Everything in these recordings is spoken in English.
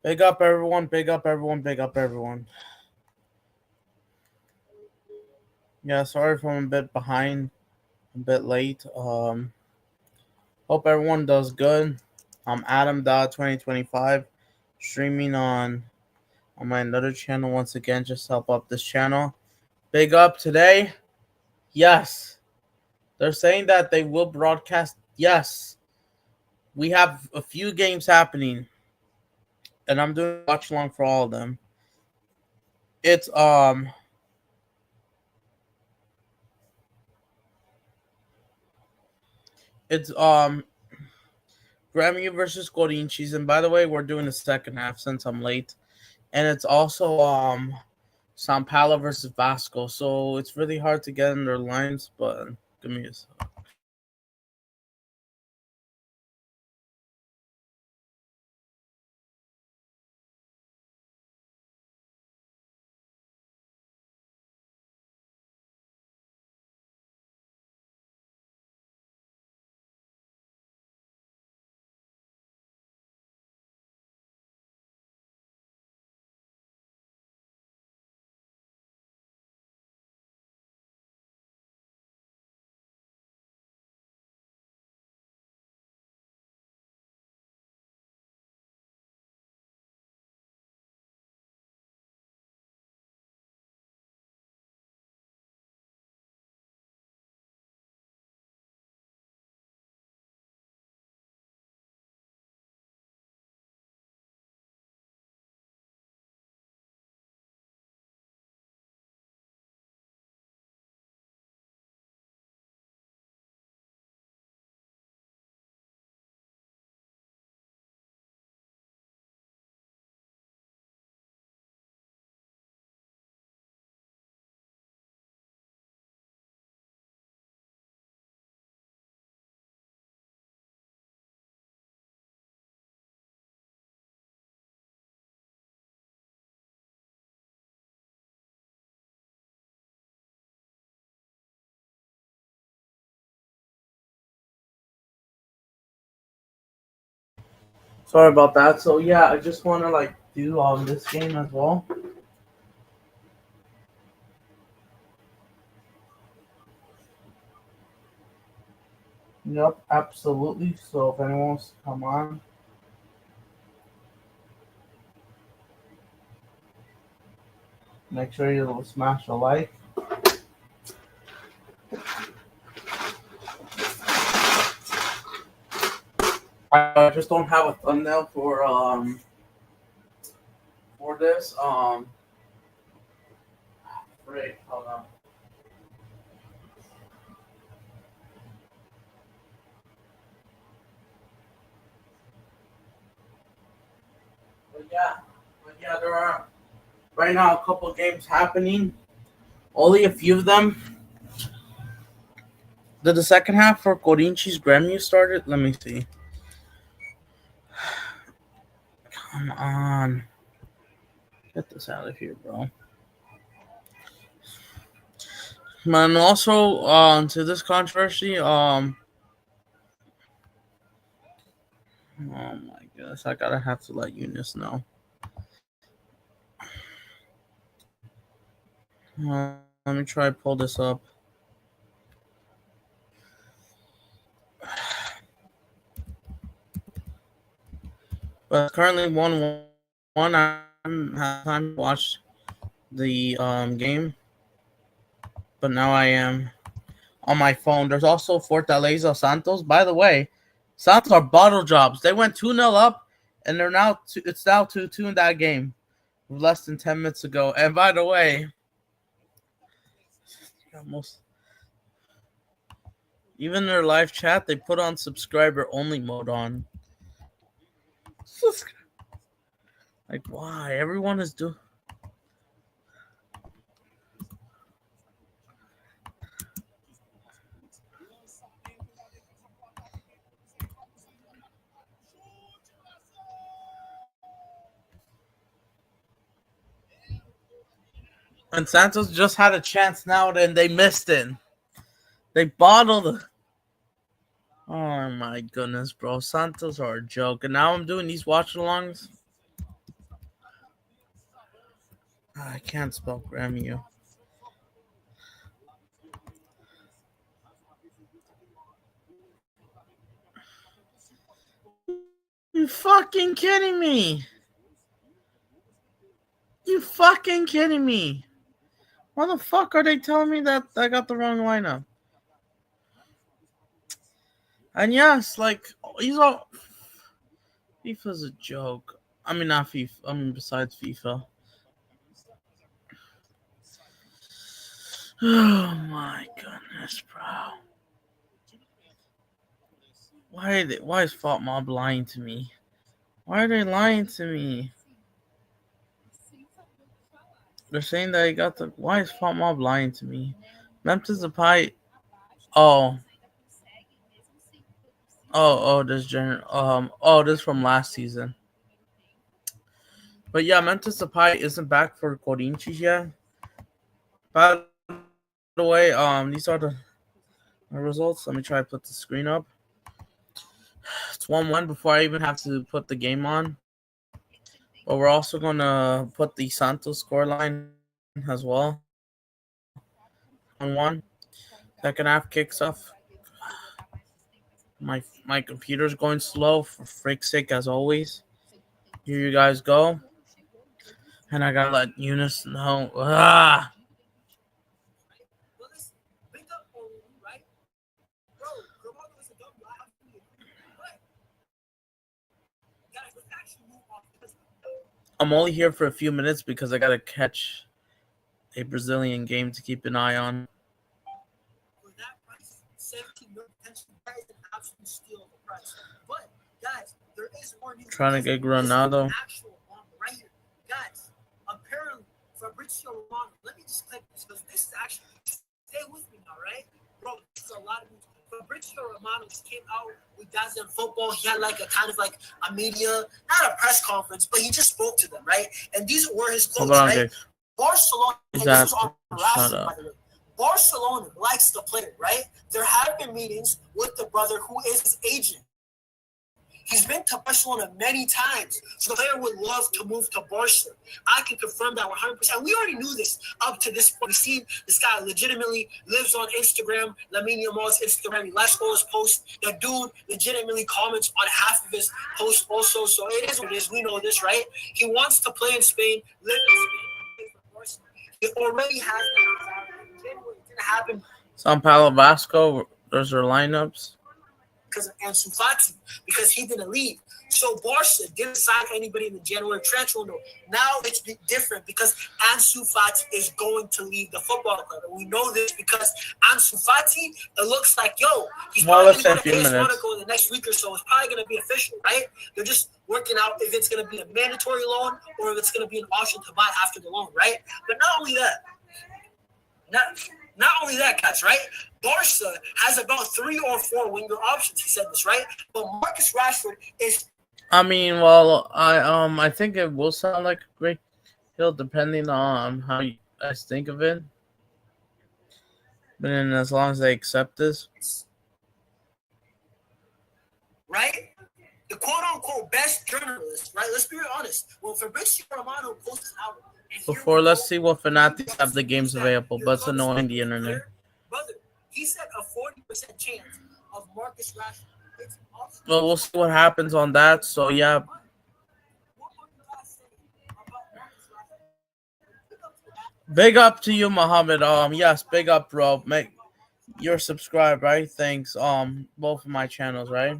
Big up everyone, big up everyone, big up everyone. Yeah, sorry if I'm a bit behind, a bit late. Hope everyone does good. I'm Adam.2025, streaming on my another channel once again, just to help up this channel. Big up today. Yes. They're saying that they will broadcast. Yes. We have a few games happening. And I'm doing watch along for all of them. It's It's Gremio versus Corinthians, and by the way, we're doing the second half since I'm late. And it's also Sao Paulo versus Vasco, so it's really hard to get in their lines, but give me a sec. Sorry about that. So yeah, I just want to do this game as well. Yep, absolutely. So if anyone wants to come on, make sure you smash a like. I just don't have a thumbnail for this. Great, hold on. But yeah, there are right now a couple games happening. Only a few of them. Did the second half for Corinthians Gremio started? Let me see. Come on. Get this out of here, bro. And also, to this controversy, oh my goodness, I gotta have to let Eunice know. Let me try to pull this up. But currently 1-1. I haven't had time to watch the game, but now I am on my phone. There's also Fortaleza Santos. By the way, Santos are bottle jobs. They went 2-0 up, and it's now 2-2 in that game, less than 10 minutes ago. And by the way, even their live chat, they put on subscriber only mode on. Like, why? Everyone is doing. And Santos just had a chance now, and they missed it. They bottled it. Oh my goodness, bro. Santos are a joke. And now I'm doing these watch alongs. I can't spell Gremio. You fucking kidding me? You fucking kidding me? Why the fuck are they telling me that I got the wrong lineup? And yes, like he's all FIFA's a joke. I mean, not FIFA. I mean, besides FIFA. Oh my goodness, bro. Why is Fault Mob lying to me? Why are they lying to me? They're saying that he got the. Why is Fault Mob lying to me? Memphis Depay. Oh, this from last season. But yeah, Memphis Depay isn't back for Corinthians yet. By the way, these are the results. Let me try to put the screen up. It's 1-1 before I even have to put the game on. But we're also gonna put the Santos scoreline as well. 1-1. Second half kicks off. My computer's going slow for frick's sake as always. Here you guys go. And I gotta let Eunice know. I'm only here for a few minutes because I gotta catch a Brazilian game to keep an eye on. Trying to get Granado. Apparently, Fabrizio Romano. Let me just click this because this is actually stay with me now, right? Bro, this is a lot of news. Fabrizio Romano just came out with Dazzling Football. He had like a kind of like a media, not a press conference, but he just spoke to them, right? And these were his quotes, right? Barcelona, and this was on last year, by the way. Barcelona likes the player, right? There have been meetings with the brother who is his agent. He's been to Barcelona many times, so the player would love to move to Barcelona. I can confirm that 100%. We already knew this up to this point. We've seen this guy legitimately lives on Instagram, Lamine Yamal's Instagram. He likes all his posts. The dude legitimately comments on half of his posts also, so it is what it is. We know this, right? He wants to play in Spain, live in Spain, play for Barcelona. He already has that. January, it didn't happen. Sao Paulo, Vasco, those are lineups. Because of Ansu Fati, because he didn't leave. So Barca didn't sign anybody in the January transfer window. Now it's different because Ansu Fati is going to leave the football club. And we know this because Ansu Fati, it looks like, he's probably going to go to Monaco in the next week or so. It's probably going to be official, right? They're just working out if it's going to be a mandatory loan or if it's going to be an option to buy after the loan, right? But not only that, not only that, guys, right? Barca has about 3 or 4 winger options. He said this, right? But Marcus Rashford is. I mean, well, I think it will sound like a great deal depending on how you guys think of it. But then as long as they accept this. Right? The quote-unquote best journalist, right? Let's be honest. When Fabrizio Romano posts out. Before, let's see what Fanatics have the games available, but it's annoying the internet. Brother, he said a 40% chance of Marcus Rashford. Well, we'll see what happens on that. So, yeah. Big up to you, Muhammad. Yes, big up, bro. You're subscribed, right? Thanks. Both of my channels, right?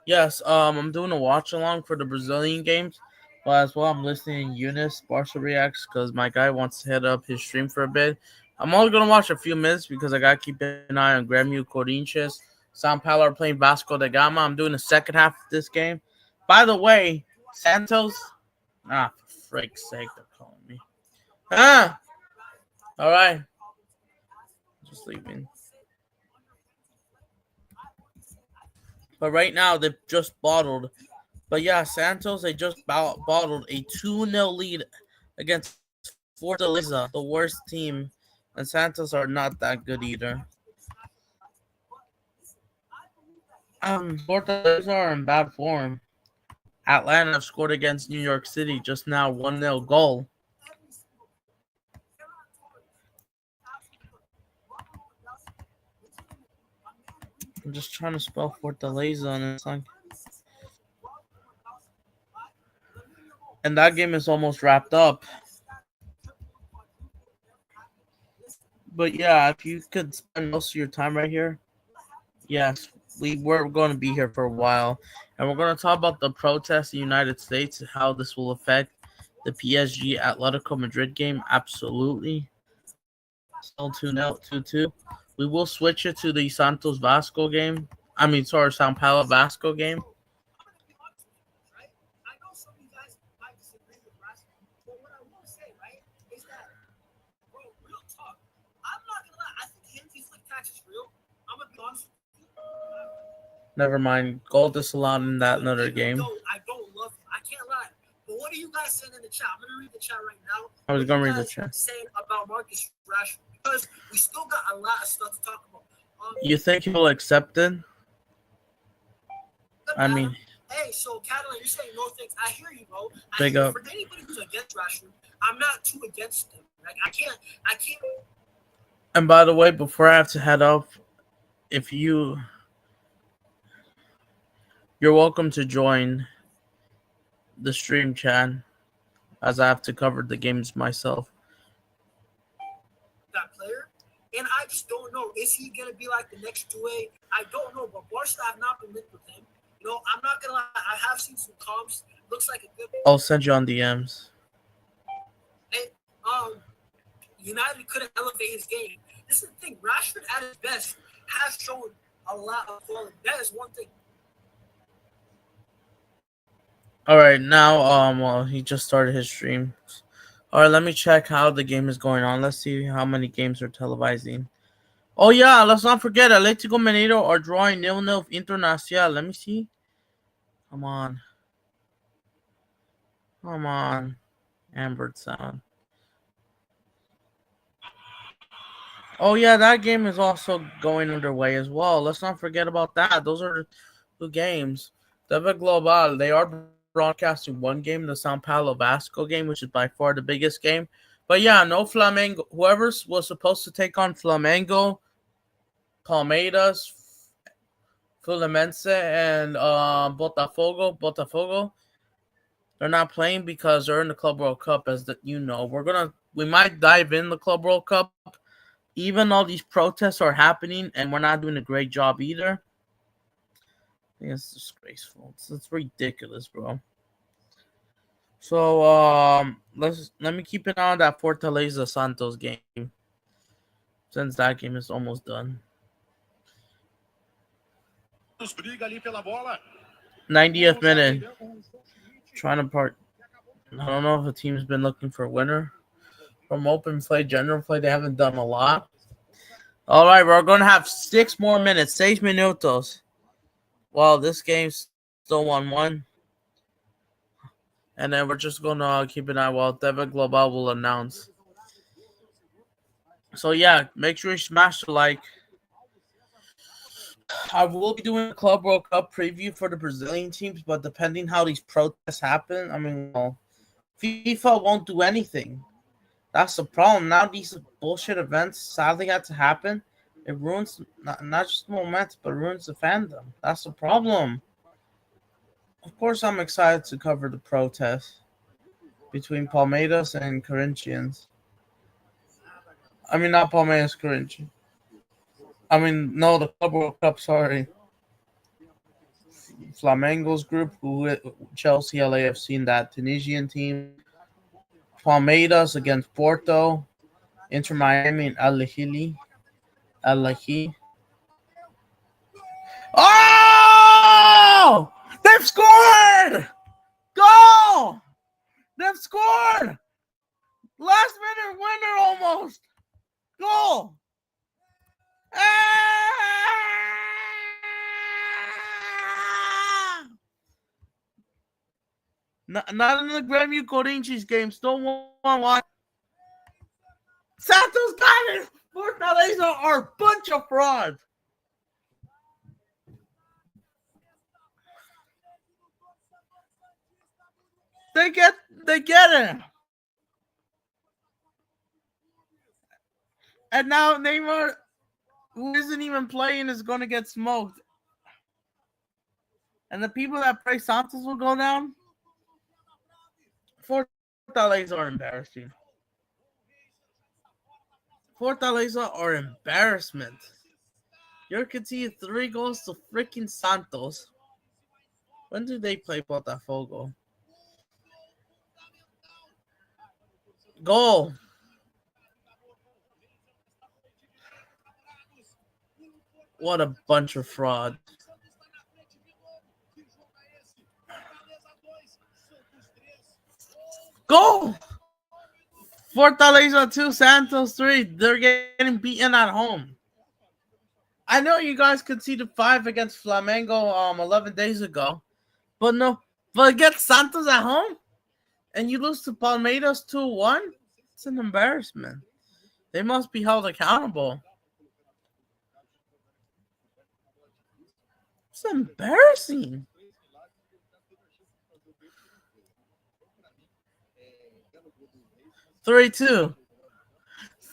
Yes. I'm doing a watch along for the Brazilian games. But as well, I'm listening to Eunice Barca Reacts because my guy wants to head up his stream for a bit. I'm only going to watch a few minutes because I got to keep an eye on Gemiro Corinthians Sao Paulo are playing Vasco da Gama. I'm doing the second half of this game. By the way, Santos. For frick's sake, they're calling me. All right. Just leaving. But right now, they've just bottled. But yeah, Santos, they just bottled a 2-0 lead against Fortaleza, the worst team. And Santos are not that good either. Fortaleza are in bad form. Atlanta scored against New York City just now, 1-0 goal. I'm just trying to spell Fortaleza and it's like, and that game is almost wrapped up. But yeah, if you could spend most of your time right here, yes, we're going to be here for a while, and we're going to talk about the protests in the United States, how this will affect the PSG Atletico Madrid game. Absolutely, still 2-0, 2-2. We will switch it to the Santos Vasco game. I mean, sorry, Sao Paulo Vasco game. Right? I know some of you guys might disagree with Vasco, but what I will say, right, is that, bro, real talk. I'm not gonna lie. I think Henry Flick tax is real. I'm gonna be honest with you. Never mind. Goal disallowed in that another game. I don't love him. I can't lie. But what are you guys saying in the chat? I'm gonna read the chat right now. I was What gonna are you read the guys chat. saying about Marcus Rashford? Because we still got a lot of stuff to talk about. You think he'll accept it? I mean, hey, so Catalan, you're saying no thanks. I hear you, bro. big up. For anybody who's against Rashford, I'm not too against him. Like I can't. And by the way, before I have to head off, if you're welcome to join the stream chat, as I have to cover the games myself. That player, and I just don't know. Is he gonna be like the next Due? I don't know, but Barca have not been linked with him. You know, I'm not gonna lie. I have seen some comps. Looks like a good. I'll send you on DMs. And United couldn't elevate his game. This is the thing. Rashford at his best has shown a lot of quality. That is one thing. All right, now well, he just started his stream. All right, let me check how the game is going on. Let's see how many games are televising. Oh yeah, let's not forget Atletico Mineiro are drawing 0-0 Internacional. Let me see. Come on. Amber sound. Oh yeah, that game is also going underway as well. Let's not forget about that. Those are two games. TV Global, they are broadcasting one game, the Sao Paulo Vasco game, which is by far the biggest game. But yeah, no Flamengo. Whoever was supposed to take on Flamengo, Palmeiras, Fluminense, and Botafogo, they're not playing because they're in the Club World Cup. As you know, we might dive in the Club World Cup. Even though these protests are happening and we're not doing a great job either. I think it's disgraceful. It's ridiculous, bro. So let me keep an eye on that Fortaleza Santos game, since that game is almost done. 90th minute. Trying to part. I don't know if the team's been looking for a winner. From open play, general play, they haven't done a lot. All right, we're going to have 6 more minutes. 6 minutos. Well, this game's still 1-1. And then we're just going to keep an eye while TV Global will announce. So, yeah, make sure you smash the like. I will be doing a Club World Cup preview for the Brazilian teams, but depending how these protests happen, I mean, well, FIFA won't do anything. That's the problem. Now these bullshit events sadly had to happen. It ruins not just the momentum, but ruins the fandom. That's the problem. Of course, I'm excited to cover the protest between Palmeiras and Corinthians. I mean, not Palmeiras, Corinthians. I mean, no, the Club World Cup, sorry. Flamengo's group, Chelsea, LAFC, and that Tunisian team. Palmeiras against Porto, Inter Miami, and Al Ahly. Oh! They've scored! Goal! They've scored! Last minute winner almost! Goal! Not in the Gemiro Corinthians game. Still 1-1. Santos got it! Fortaleza are a bunch of frauds. They get it. And now Neymar who isn't even playing is going to get smoked. And the people that pray Santos will go down, Fortaleza are embarrassing. Fortaleza are embarrassment. You're conceding 3 goals to freaking Santos. When do they play Botafogo? Goal. What a bunch of fraud. Goal. Fortaleza 2, Santos 3. They're getting beaten at home. I know you guys conceded 5 against Flamengo 11 days ago. But against Santos at home? And you lose to Palmeiras 2-1? It's an embarrassment. They must be held accountable. It's embarrassing. Three-two.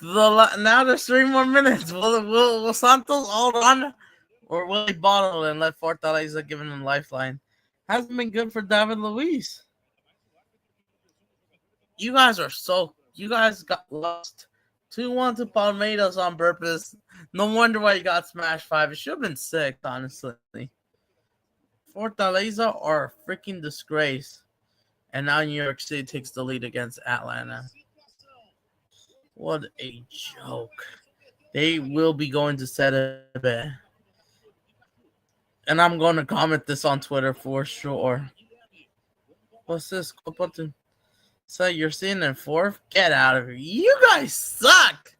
Now there's 3 more minutes. Will Santos hold on? Or will they bottle and let Fortaleza give him a lifeline? Hasn't been good for David Luiz. You guys got lost. 2-1 to Palmeiras on purpose. No wonder why you got smashed 5. It should have been 6, honestly. Fortaleza are a freaking disgrace. And now New York City takes the lead against Atlanta. What a joke. They will be going to set a bet. And I'm going to comment this on Twitter for sure. What's this? So you're sitting in 4th? Get out of here. You guys suck.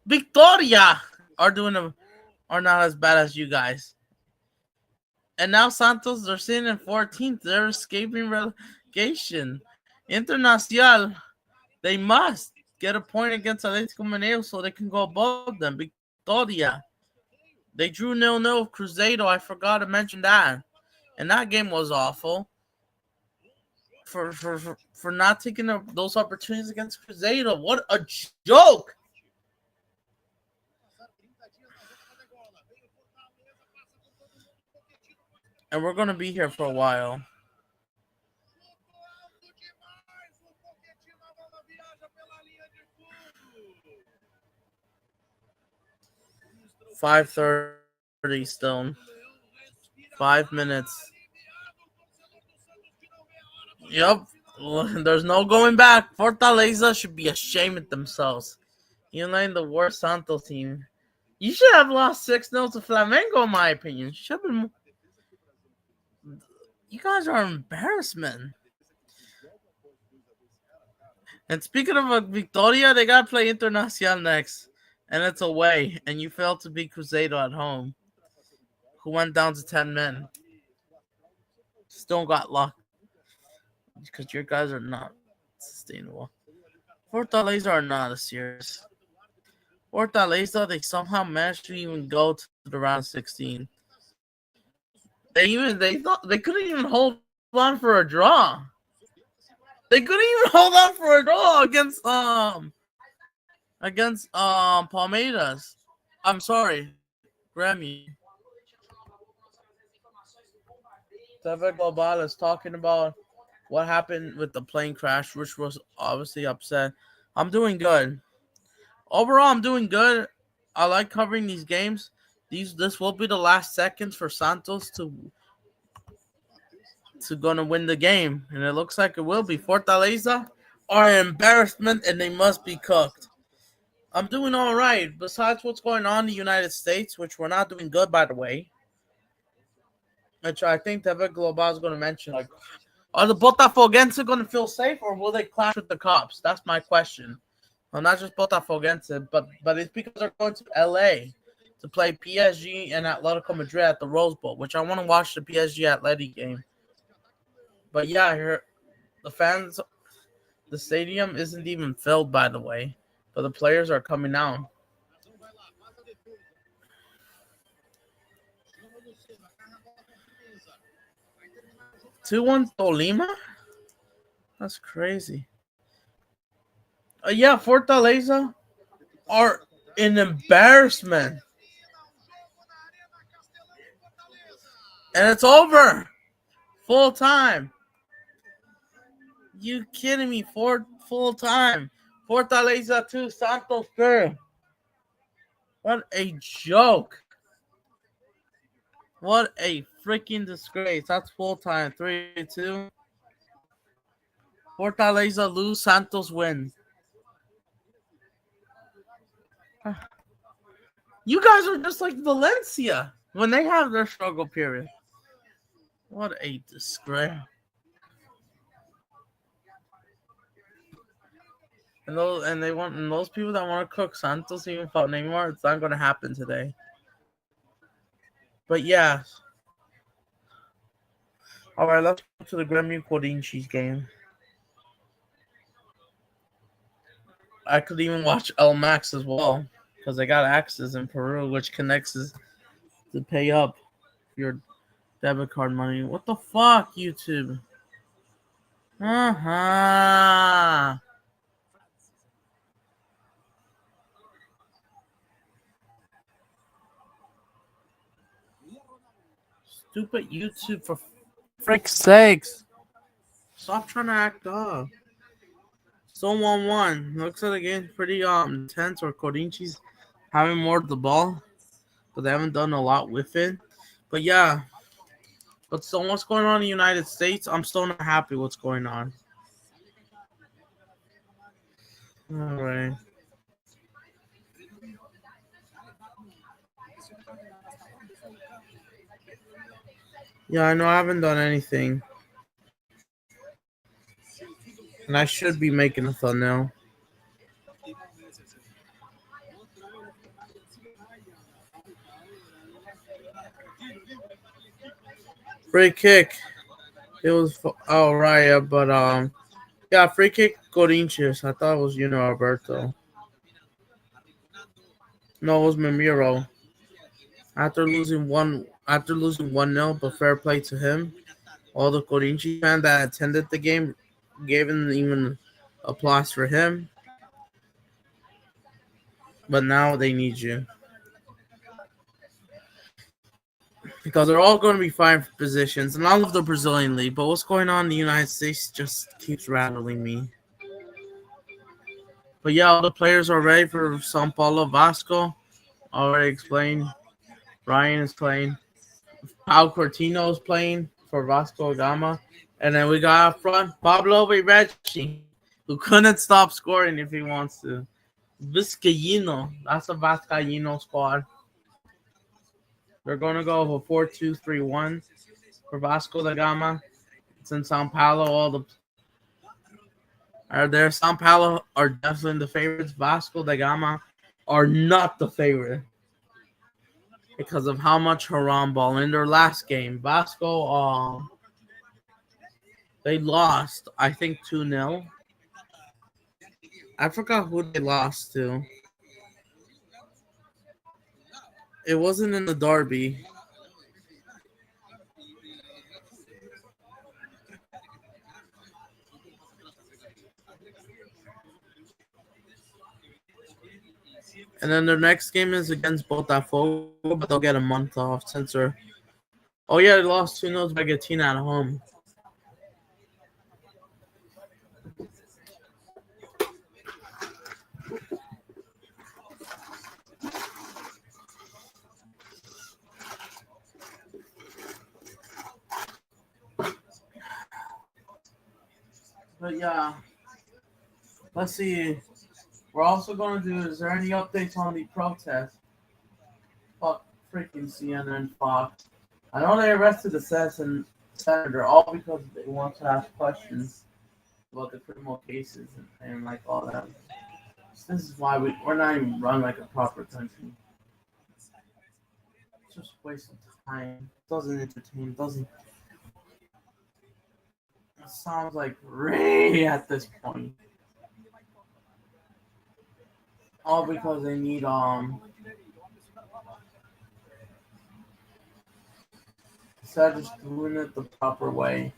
Victoria are not as bad as you guys. And now Santos, they're sitting in 14th. They're escaping relegation. Internacional, they must get a point against Atlético Mineiro so they can go above them. Victoria. They drew 0-0 with Cruzeiro. I forgot to mention that. And that game was awful. For not taking those opportunities against Cruzeiro. What a joke. And we're going to be here for a while. $5:30 still. 5 minutes. Yep. There's no going back. Fortaleza should be ashamed of themselves. You're like the worst Santos team. You should have lost 6-0 to Flamengo, in my opinion. Should have been. You guys are an embarrassment. And speaking of Victoria, they got to play Internacional next. And it's away. And you failed to beat Cruzeiro at home, who went down to 10 men. Still got luck. Because your guys are not sustainable. Fortaleza are not as serious. Fortaleza, they somehow managed to even go to the round of 16. They thought they couldn't even hold on for a draw. They couldn't even hold on for a draw against Palmeiras. I'm sorry, Grammy. David Global is talking about what happened with the plane crash, which was obviously upset. I'm doing good. Overall, I'm doing good. I like covering these games. This will be the last seconds for Santos to gonna win the game, and it looks like it will be. Fortaleza are an embarrassment, and they must be cooked. I'm doing all right. Besides what's going on in the United States, which we're not doing good, by the way, which I think David Global is going to mention. Like, are the Botafoguense going to feel safe, or will they clash with the cops? That's my question. Well, not just Botafoguense, but it's because they're going to LA to play PSG and Atletico Madrid at the Rose Bowl, which I want to watch the PSG Atleti game. But yeah, the stadium isn't even filled, by the way, but the players are coming out. $2-1 Tolima? That's crazy. Yeah, Fortaleza are an embarrassment. And it's over. Full time. You kidding me? Full time. Fortaleza 2, Santos 3. What a joke. What a freaking disgrace. That's full time. 3-2. Fortaleza lose, Santos win. You guys are just like Valencia when they have their struggle period. What a disgrace. And those people that want to cook Santos even fought Neymar, it's not going to happen today. But yeah. All right, let's go to the Gemiro Corinthians game. I could even watch El Max as well because I got access in Peru, which connects to pay up your debit card money. What the fuck, YouTube? Uh-huh. Stupid YouTube, for frick's sakes. Stop trying to act up. Still 1-1. Looks like the game's pretty intense, or Corinthians having more of the ball, but they haven't done a lot with it. But yeah. But so what's going on in the United States? I'm still not happy what's going on. All right. Yeah, I know I haven't done anything. And I should be making a thumbnail. Free kick. It was Raya, but yeah, free kick Corinthians. I thought it was Alberto. No, it was Gemiro. After losing 1-0, but fair play to him. All the Corinthians fans that attended the game gave him even applause for him. But now they need you. Because they're all going to be fighting for positions. And I love the Brazilian league, but what's going on in the United States just keeps rattling me. But yeah, all the players are ready for Sao Paulo. Vasco already explained. Ryan is playing. Pau Cortino is playing for Vasco Gama. And then we got up front Pablo Virecci, who couldn't stop scoring if he wants to. Vizcaíno. That's a Vascaíno squad. They're going to go with a 4-2-3-1 for Vasco da Gama. It's in Sao Paulo. All the are there. Sao Paulo are definitely the favorites. Vasco da Gama are not the favorite because of how much haram ball in their last game. Vasco, they lost, I think 2-0. I forgot who they lost to. It wasn't in the derby. And then their next game is against Botafogo, but they'll get a month off since they're. Oh yeah, they lost 2-0 to Bragantino at home. But yeah, let's see. We're also going to do. Is there any updates on the protest? Fuck, freaking CNN, Fox. I know they arrested the senator all because they want to ask questions about the criminal cases and like all that. So this is why we're not even run like a proper country. It's just a waste of time. It doesn't entertain. It doesn't. It sounds like Ray at this point. All because they need instead of just doing it the proper way.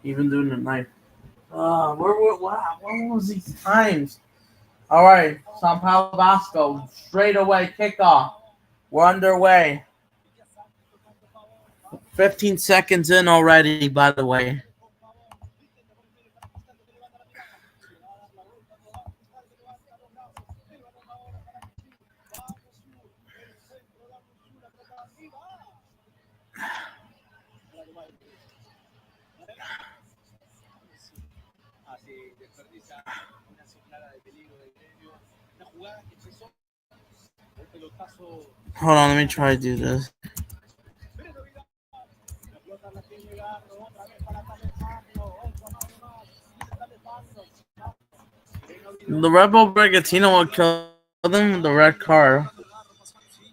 Even doing the knife What was these times? All right, Sao Paulo Vasco, straight away kickoff. We're underway. 15 seconds in already, by the way. Hold on, let me try to do this. The Rebel Brigantino will kill them with the red card.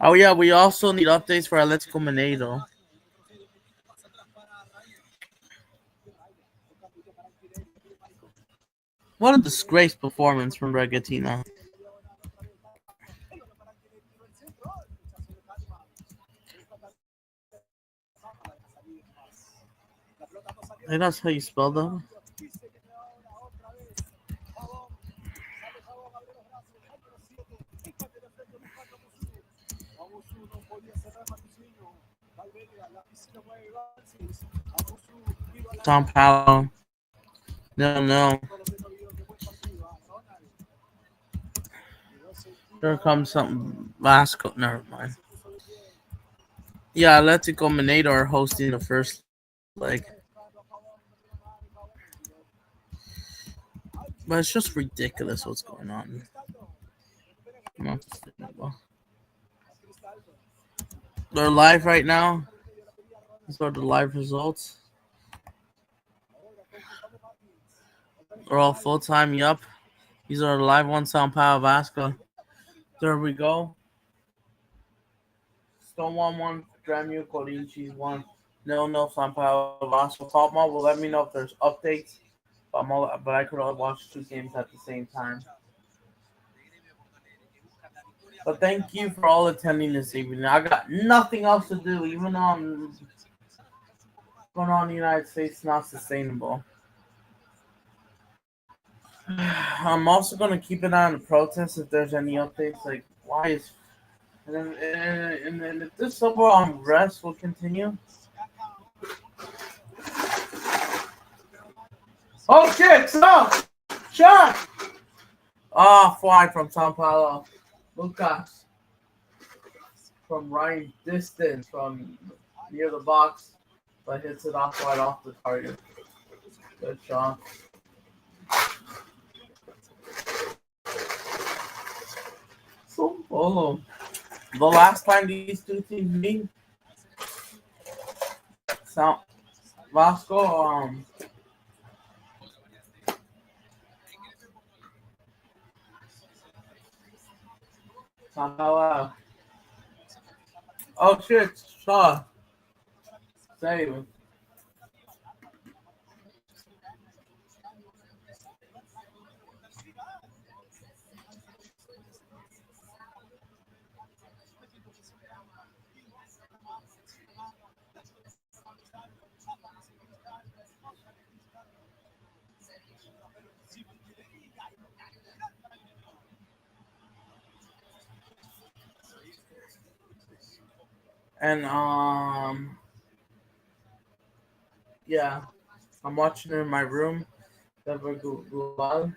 Oh yeah, we also need updates for Atletico Mineiro. What a disgrace performance from Bragantino. Hey, that's how you spell them? Sao Paulo. No. Here comes something. Vasco. Never mind. Yeah, Atletico Mineiro are hosting the first leg. But it's just ridiculous what's going on. Not sustainable. They're live right now. These are the live results. They're all full time. Yup. These are the live ones. Sao Paulo Vasco. There we go. Stone 1-1. Gemiro Corinthians 1. No, Sao Paulo Vasco. Top Mall will let me know if there's updates. But I could watch two games at the same time. But thank you for all attending this evening. I got nothing else to do, even though I'm going on in the United States, not sustainable. I'm also going to keep an eye on the protests if there's any updates. Like, why is. And then if this civil unrest will continue. Oh, shit! Stop! Shot! Fly from Sao Paulo. Lucas. From right distance, from near the box, but hits it off right off the target. Good shot. Sao Paulo. The last time these two teams meet, Vasco, Sao Paulo. Oh shit, shot. Save. And yeah, I'm watching it in my room. Never global.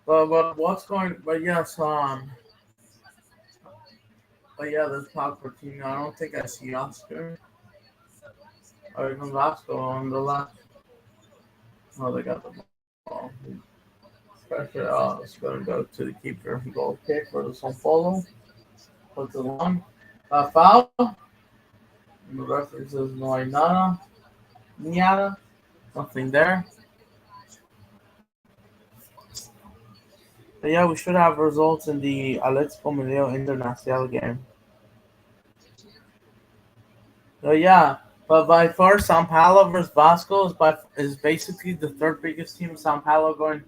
But what's going? But yes, but yeah, there's top 14. I don't think I see Oscar. Or even Vasco on the left. Oh, they got the ball. Pressure. It's gonna go to the keeper. Goal kick for the Sao Paulo. Puts it on. Foul. And the referee says no hay nada. Nada. Nothing there. But yeah, we should have results in the Atletico Mineiro Internacional game. So yeah, but by far, Sao Paulo versus Vasco is basically the third biggest team. Sao Paulo going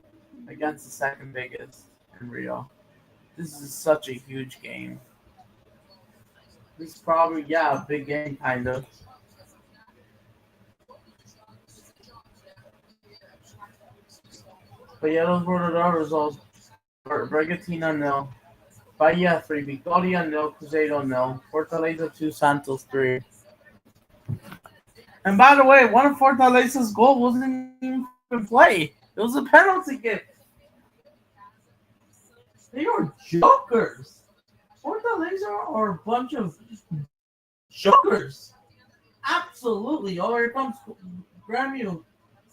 against the second biggest in Rio. This is such a huge game. This is probably a big game kind of. But yeah, those were the results. Bragantino nil, Bahia 3, Vitória nil, Cruzeiro nil, Fortaleza 2, Santos 3. And by the way, one of Fortaleza's goal wasn't even play. It was a penalty kick. They are jokers. Fortaleza are a bunch of jokers. Absolutely. Oh, here comes Grêmio.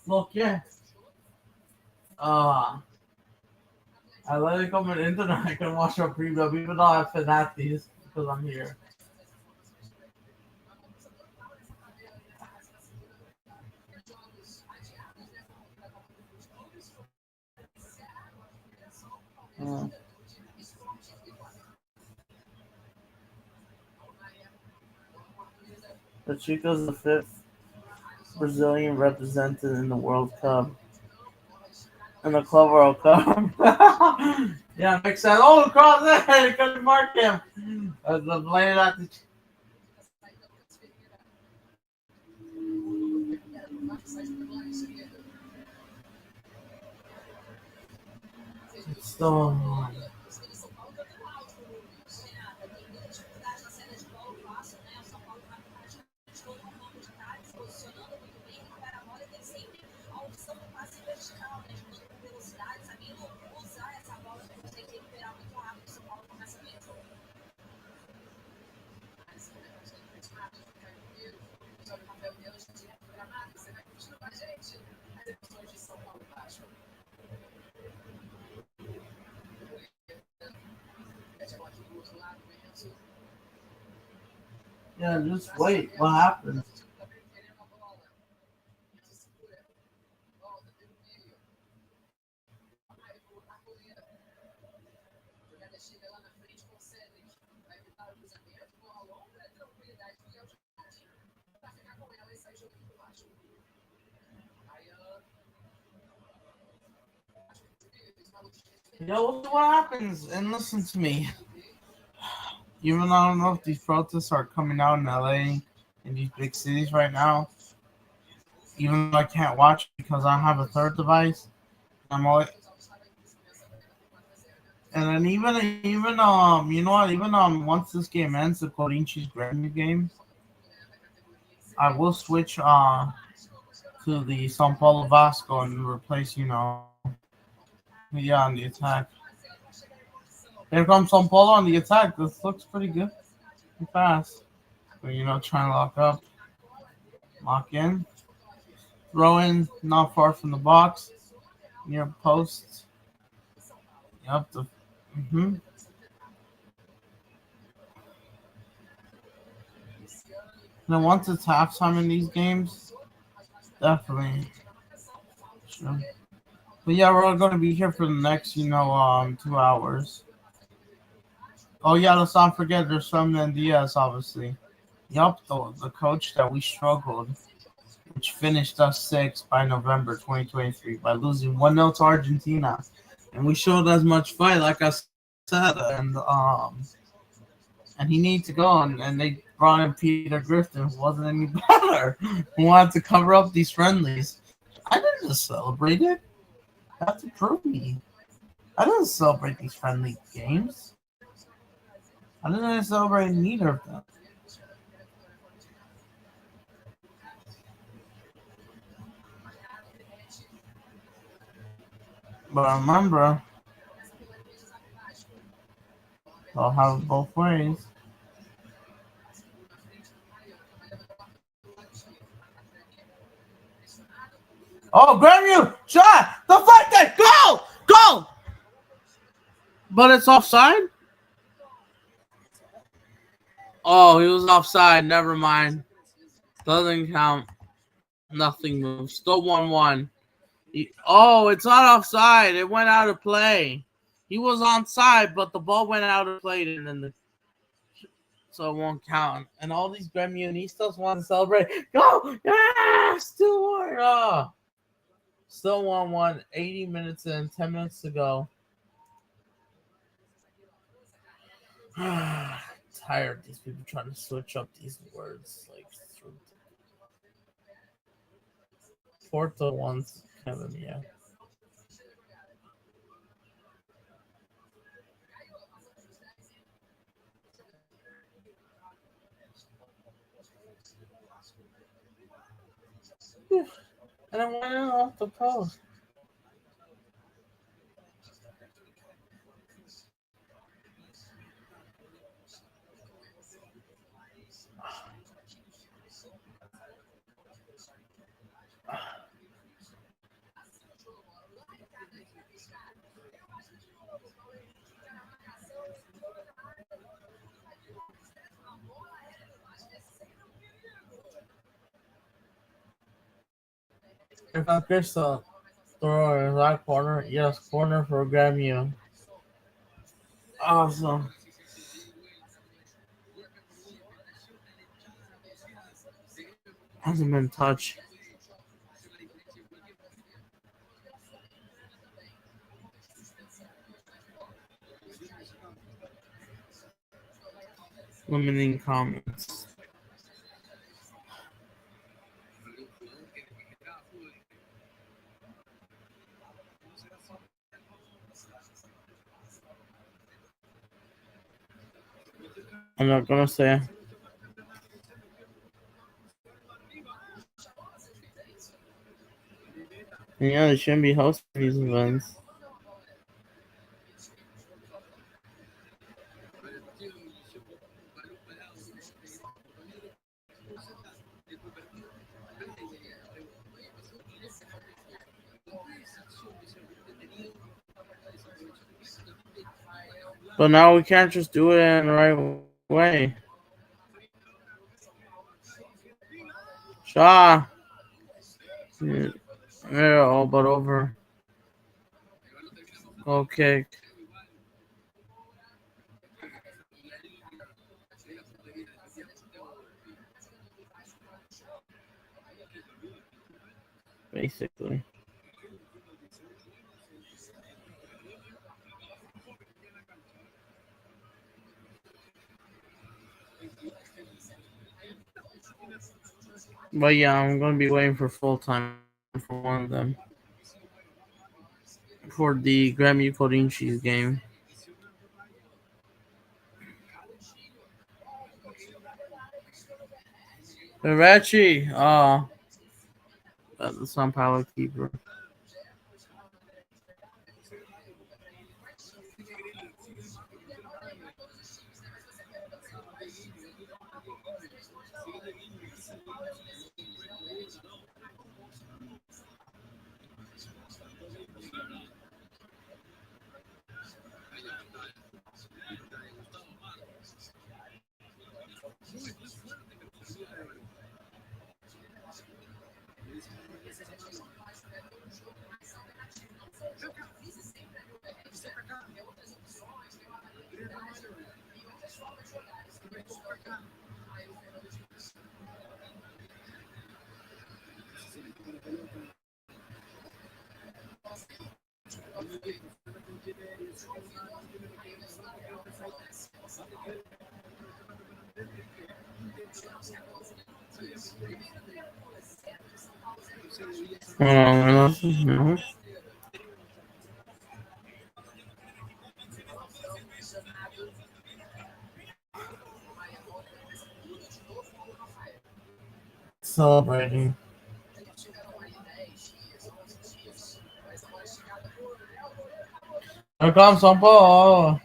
Look, yeah. I let it come on the internet. I can watch our preview, even though I have Fanatis because I'm here. Pachuca's the fifth Brazilian represented in the World Cup. In the Club World Cup. Yeah, makes sense. Oh, the cross there! They couldn't mark him. The blade at the. So. Yeah, just wait. What happens? Yeah, we'll see what happens. And listen to me. Even though I don't know if these protests are coming out in LA in these big cities right now, even though I can't watch because I have a third device, I'm always. And then you know what, even once this game ends, the Corinthians Grêmio game, I will switch to the Sao Paulo Vasco and replace yeah, on the attack. Here comes Sao Paulo on the attack. This looks pretty good. Pretty fast. But trying to lock up. Lock in. Throw in, not far from the box. Near post. Yep. Now once it's halftime in these games, definitely. Sure. But yeah, we're all gonna be here for the next, 2 hours. Oh yeah, let's not forget there's Fernand Diaz, obviously. Yup, the coach that we struggled, which finished us sixth by November 2023 by losing 1-0 to Argentina. And we showed as much fight, like I said, and he needed to go, and they brought in Peter Griffin, who wasn't any better, who wanted to cover up these friendlies. I didn't just celebrate it. You have to prove me. I didn't celebrate these friendly games. I didn't celebrate neither of them. But remember, they'll have it both ways. Oh, Grêmio! Shot! Deflected! Goal! Goal! But it's offside? Oh, he was offside. Never mind. Doesn't count. Nothing moves. Still 1-1. Oh, it's not offside. It went out of play. He was onside, but the ball went out of play, and then so it won't count. And all these Gremionistas want to celebrate. Go! Yeah! Still 1. Oh. Still 1-1. 80 minutes in. 10 minutes to go. Tired of these people trying to switch up these words. Like, Porto wants Kevin, yeah. And I went off the post. If I'm Crystal, throw in that corner. Yes, corner for Gemiro. Awesome. Hasn't been touched. Limiting comments. I'm not gonna say. And yeah, they shouldn't be hosting these events. But now we can't just do it in the right way. Shaw. Yeah, all but over. Okay. Basically. But yeah, I'm gonna be waiting for full time for one of them. For the Gemiro Corinthians game. Barachi! Oh, that's the Sao Paulo keeper. No. Celebrating. Here comes Sao Paulo.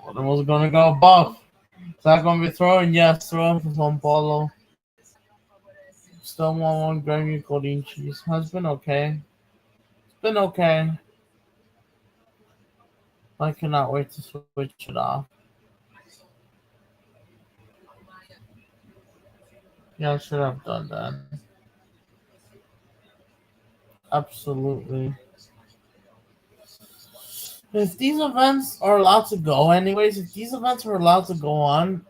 What was gonna go buff? Is that gonna be throwing? Yes, throwing for Sao Paulo. Still want one Grammy Golden Cheese. Has been okay. It's been okay. I cannot wait to switch it off. Yeah, I should have done that. Absolutely. If these events are allowed to go anyways, if these events are allowed to go on,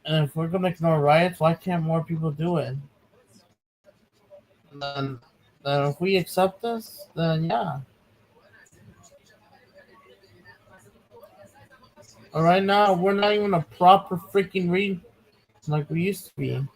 and if we're gonna ignore riots, why can't more people do it? Then, then if we accept this, then yeah. But right now, we're not even a proper freaking read like we used to be.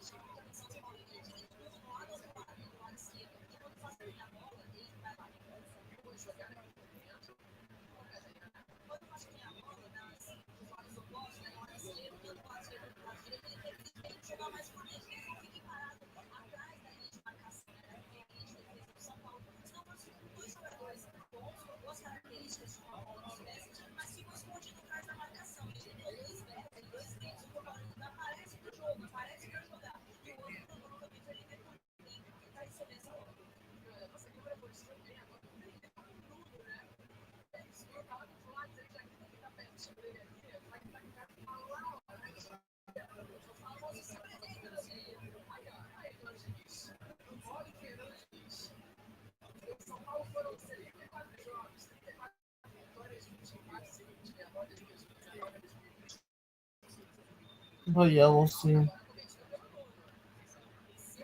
But yeah, we'll see.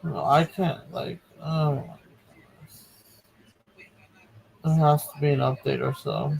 I can't like. There has to be an update or so.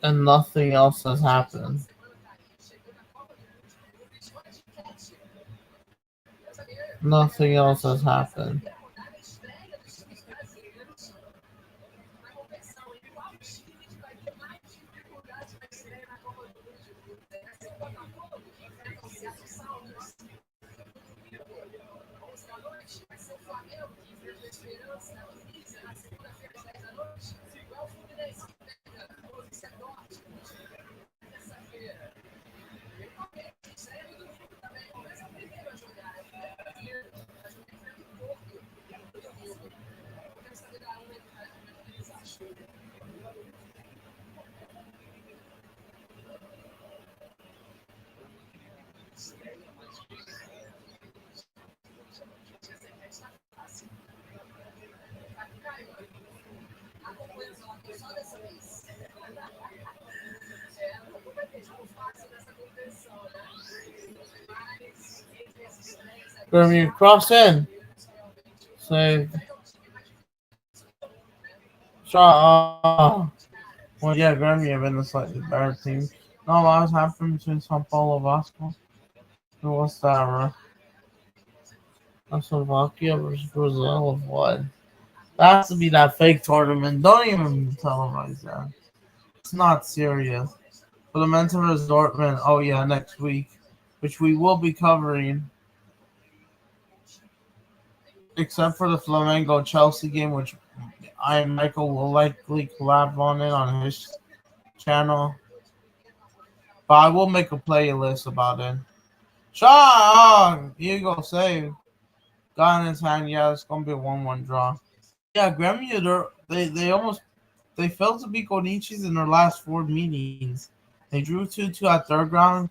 And nothing else has happened. Nothing else has happened. Grammy, cross in. Say, shot. Well, yeah, Grammy have been a slightly better team. No, what was happening between Sao Paulo and Vasco? Who was that? Slovakia versus Brazil of what? That has to be that fake tournament. Don't even televise that. It's not serious. For the Mentor vs Dortmund, oh yeah, next week, which we will be covering, except for the Flamengo Chelsea game, which I and Michael will likely collab on it on his channel. But I will make a playlist about it. Shot! Here you go, save. Got in his hand. Yeah, it's gonna be a 1-1 draw. Yeah, Gremio, they failed to beat Konichis in their last four meetings. They drew 2-2 at third round,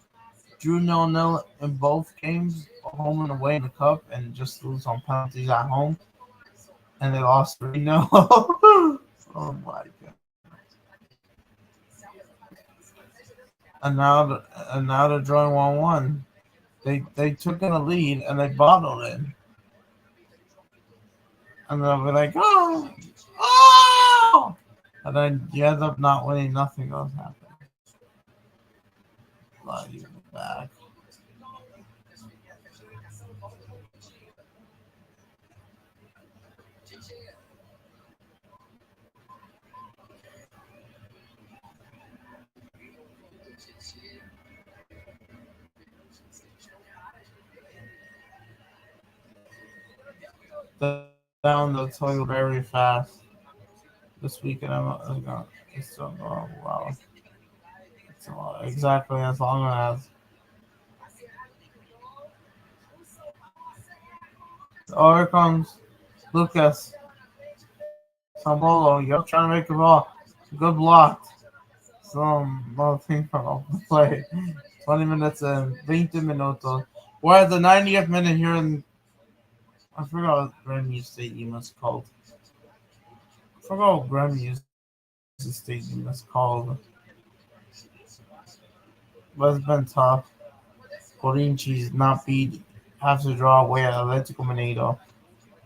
drew 0-0 in both games, home and away in the cup, and just lose on penalties at home. And they lost 3-0. Oh my god! And now they're drawing 1-1. They took in the lead and they bottled it. And they'll be like, oh, and then you end up not winning. Nothing else happens. You back. Down the toilet very fast. This weekend I'm going. It's so wow. It's exactly as long as. Oh, here comes Lucas Sao Paulo. You're trying to make the ball. Good block. Some little thing from off the play. 20 minutes in. 20 minutos. We're at the 90th minute here in. I forgot what Grandview Stadium is called. I forgot what Grandview Stadium is called. But it's been tough. Corinthians not beat, have to draw away at Atletico Mineiro.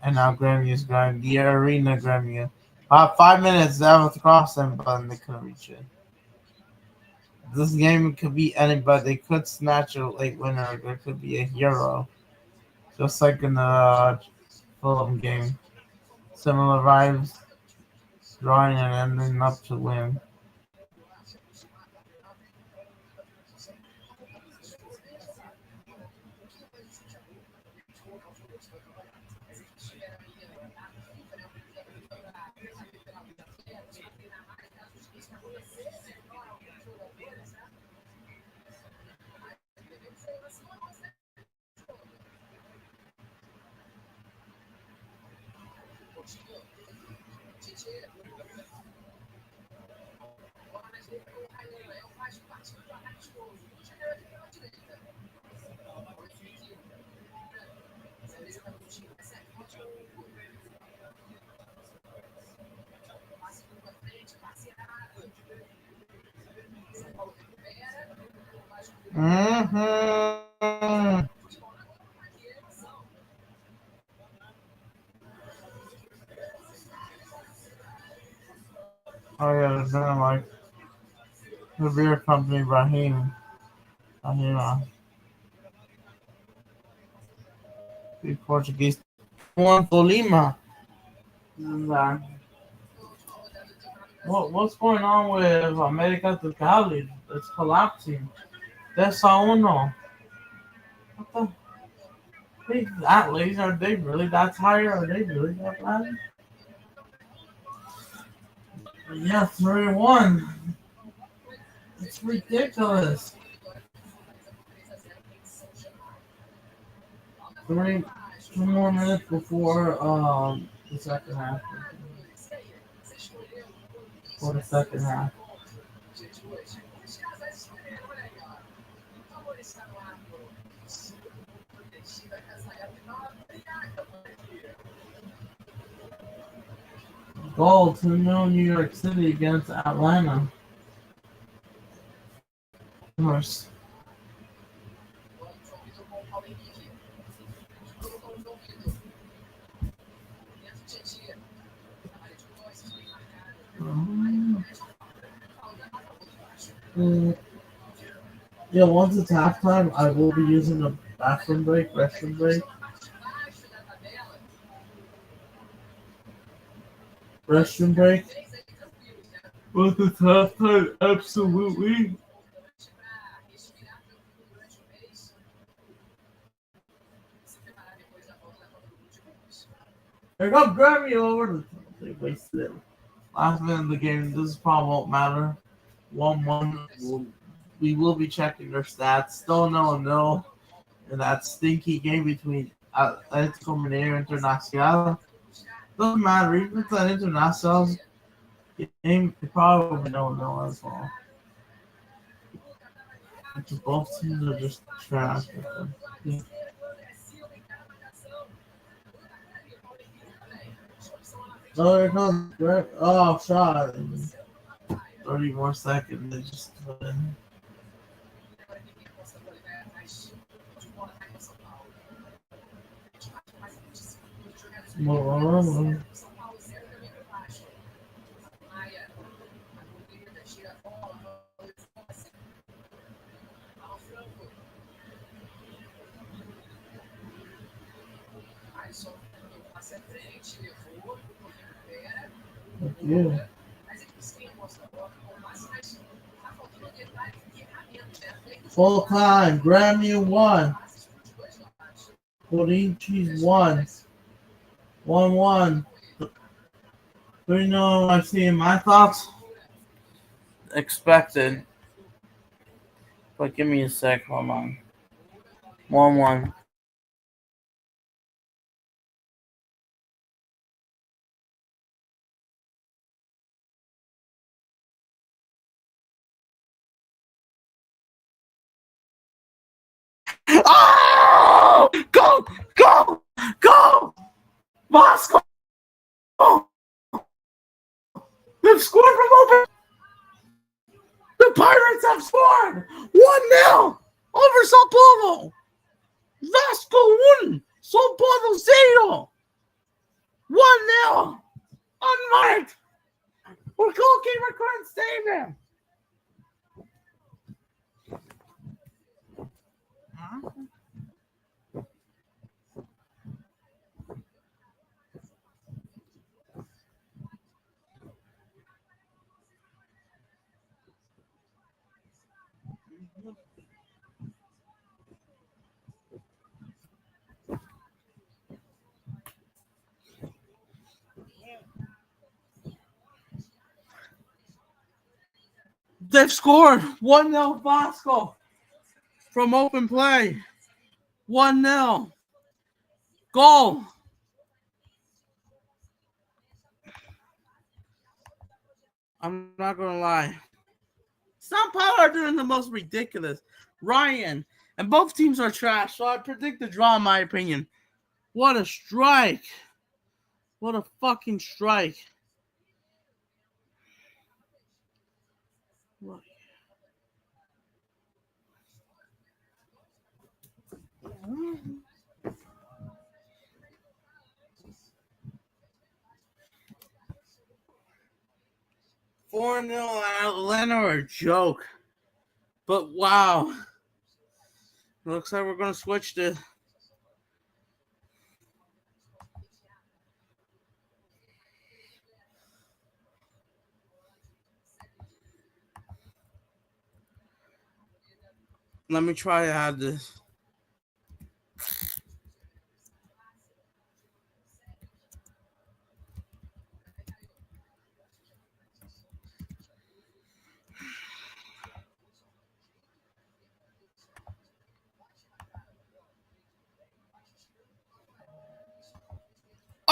And now Grêmio's going the arena Grêmio. 5 minutes they have to cross them, but they couldn't reach it. This game could be anybody. They could snatch a late winner. There could be a hero, just like in the Fulham game. Similar vibes, drawing and ending up to win. Mm-hmm. Oh yeah, there's nothing like the beer company Rahima, the Portuguese one for Lima. And, what's going on with America to Cali? It's collapsing. That's all uno. What the? They that lazy? Are they really that tired? Are they really that bad? Yeah, 3-1. It's ridiculous. Three, 2 more minutes before the second half. For the second half. Goal 2-0 New York City against Atlanta. First. Mm, yeah, once it's halftime, I will be using the bathroom break, restroom break. Restroom break. Once it's halftime, absolutely. Here come Grammy over. They wasted it. Last minute of the game. This probably won't matter. 1-1. We will be checking their stats. Still 0-0 in that stinky game between Atletico Mineiro and Internacional. Doesn't matter. Even if it's an Internacional game, it probably will be 0-0 as well. Because both teams are just trash. Yeah. Oh, here comes Greg. Oh, shot. 30 more seconds. They just put in. Yeah. Full time. Grammy 1. Corinthians 1. 1-1. 3-0. I see my thoughts. Expected. But give me a sec. Hold on. 1-1. Oh! Go! Go! Go! Vasco! They've scored from open. The Pirates have scored 1-0 over Sao Paulo. Vasco 1. Sao Paulo 0. 1-0. Unmarked. Or goalkeeper couldn't save him. They've scored 1-0 Vasco from open play. 1-0. Goal. I'm not going to lie. Sao Paulo are doing the most ridiculous. Ryan. And both teams are trash, so I predict the draw, in my opinion. What a strike. What a fucking strike. What? 4-0 Atlanta are a joke. But wow. Looks like we're going to switch this. Let me try to add this.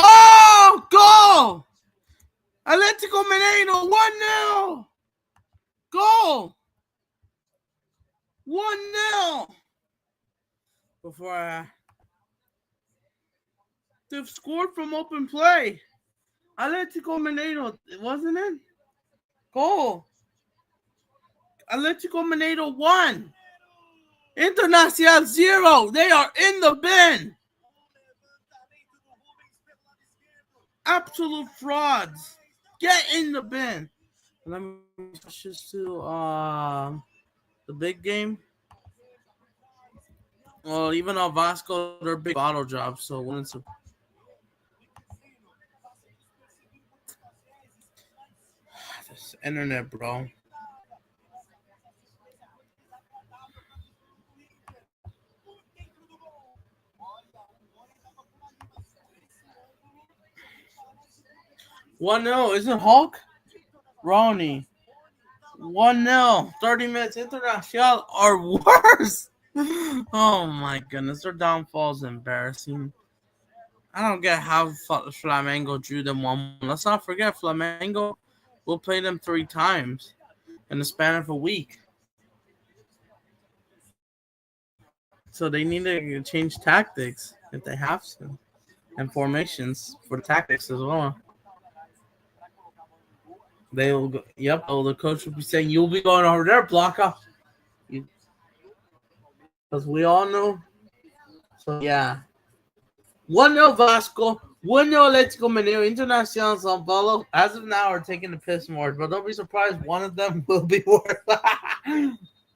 Oh, goal! Atlético Mineiro, 1-0! Goal! 1-0! They've scored from open play. Atlético Mineiro, wasn't it? Goal. Atlético Mineiro 1. Internacional 0. They are in the bin. Absolute frauds. Get in the bin. Let me switch this to the big game. Well, even though Vasco, they're big bottle drops, so when it's this internet, bro. One 0 isn't Hulk? Ronnie. 1-0. 30 minutes. Internacional are worse. Oh my goodness. Their downfall is embarrassing. I don't get how Flamengo drew them 1-1. Let's not forget, Flamengo will play them 3 times in the span of a week. So they need to change tactics if they have to. And formations for the tactics as well. They will go, yep, the coach will be saying, you'll be going over there, blocker. Because we all know. So, yeah. 1-0 Vasco. 1-0 Atlético Mineiro. Internacional Sao Paulo, as of now, are taking the piss more. But don't be surprised, one of them will be worse.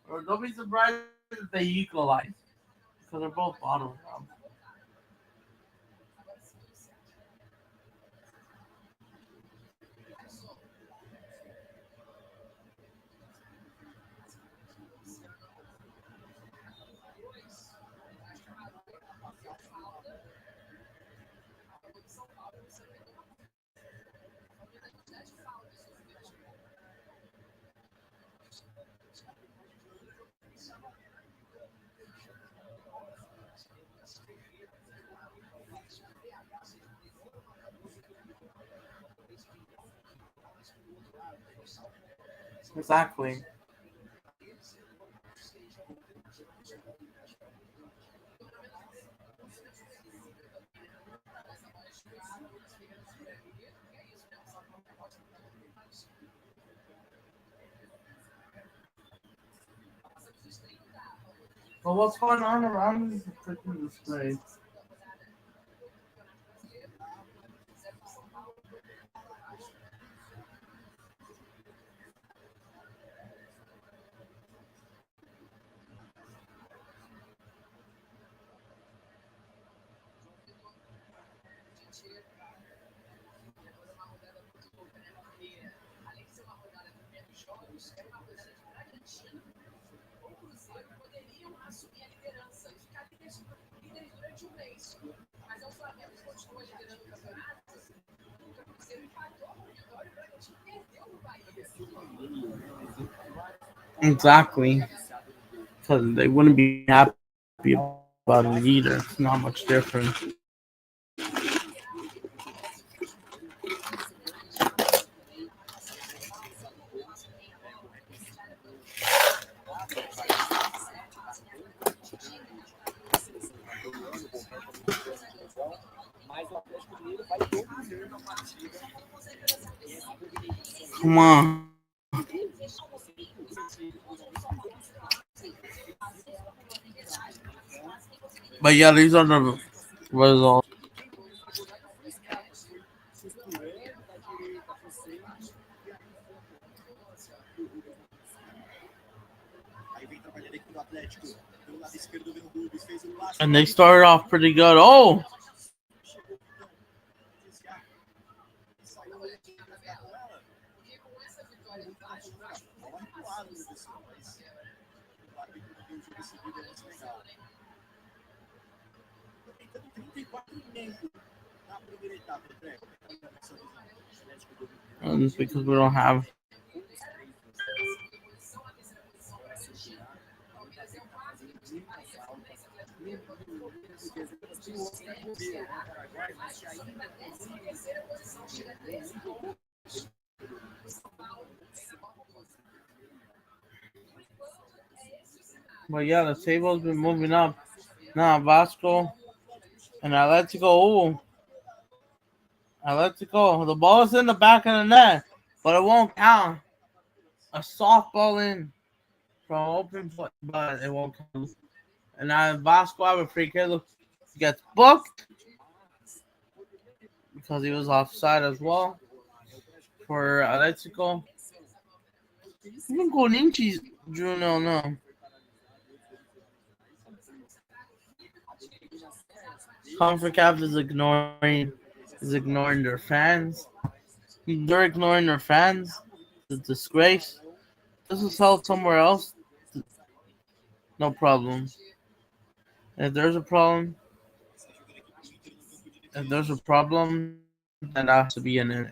Or don't be surprised if they equalize. Because they're both bottom. Exactly. Well, what's going on around this freaking display? Exactly. Because they wouldn't be happy about it either. It's not much different. Come on. But yeah, these are the results. And they started off pretty good. Oh, and it's because we don't have. But yeah, the table's been moving up. Now Vasco and Atletico. Ooh, Atletico. The ball is in the back of the net, but it won't count. A softball in from open play, but it won't count. And now Vasco have a free kick. He gets booked because he was offside as well for Atletico. Even Corinthians Junior no. CONCACAF is ignoring their fans. They're ignoring their fans. The disgrace. This is held somewhere else. No problem. If there's a problem, if there's a problem, then that has to be in it.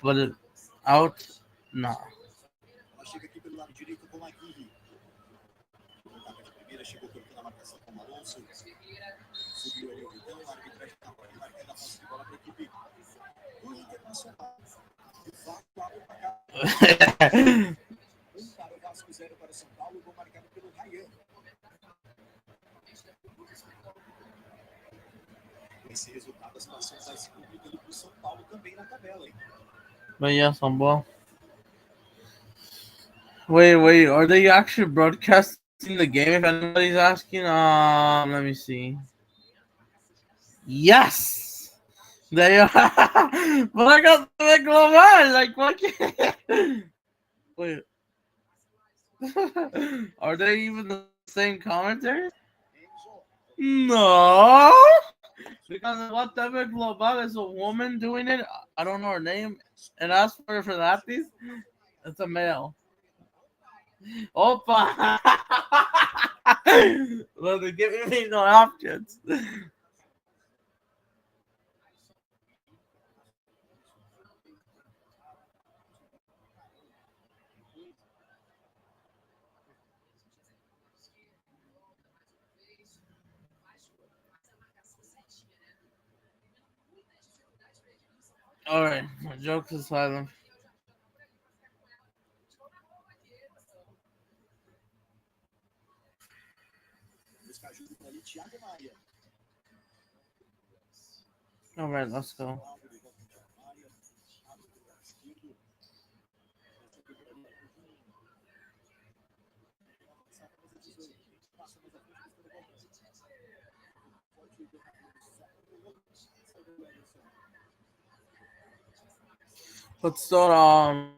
But it out, nah. But yeah, some ball. Wait. Are they actually broadcasting the game? If anybody's asking, let me see. Yes, they are. But I got the big global. Like what? Wait, are they even the same commentary? No, because what TV Global is a woman doing it. I don't know her name, and as for that piece, it's a male. Opa! Well, they're giving me no options. All right, jokes aside, all right, let's go. Let's start.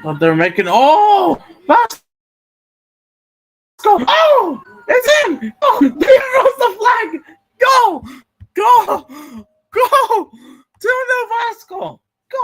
But they're making. Oh! Vasco! Oh! It's in! Oh! They rose the flag! Go! Go! Go! 2-0 Vasco! Go!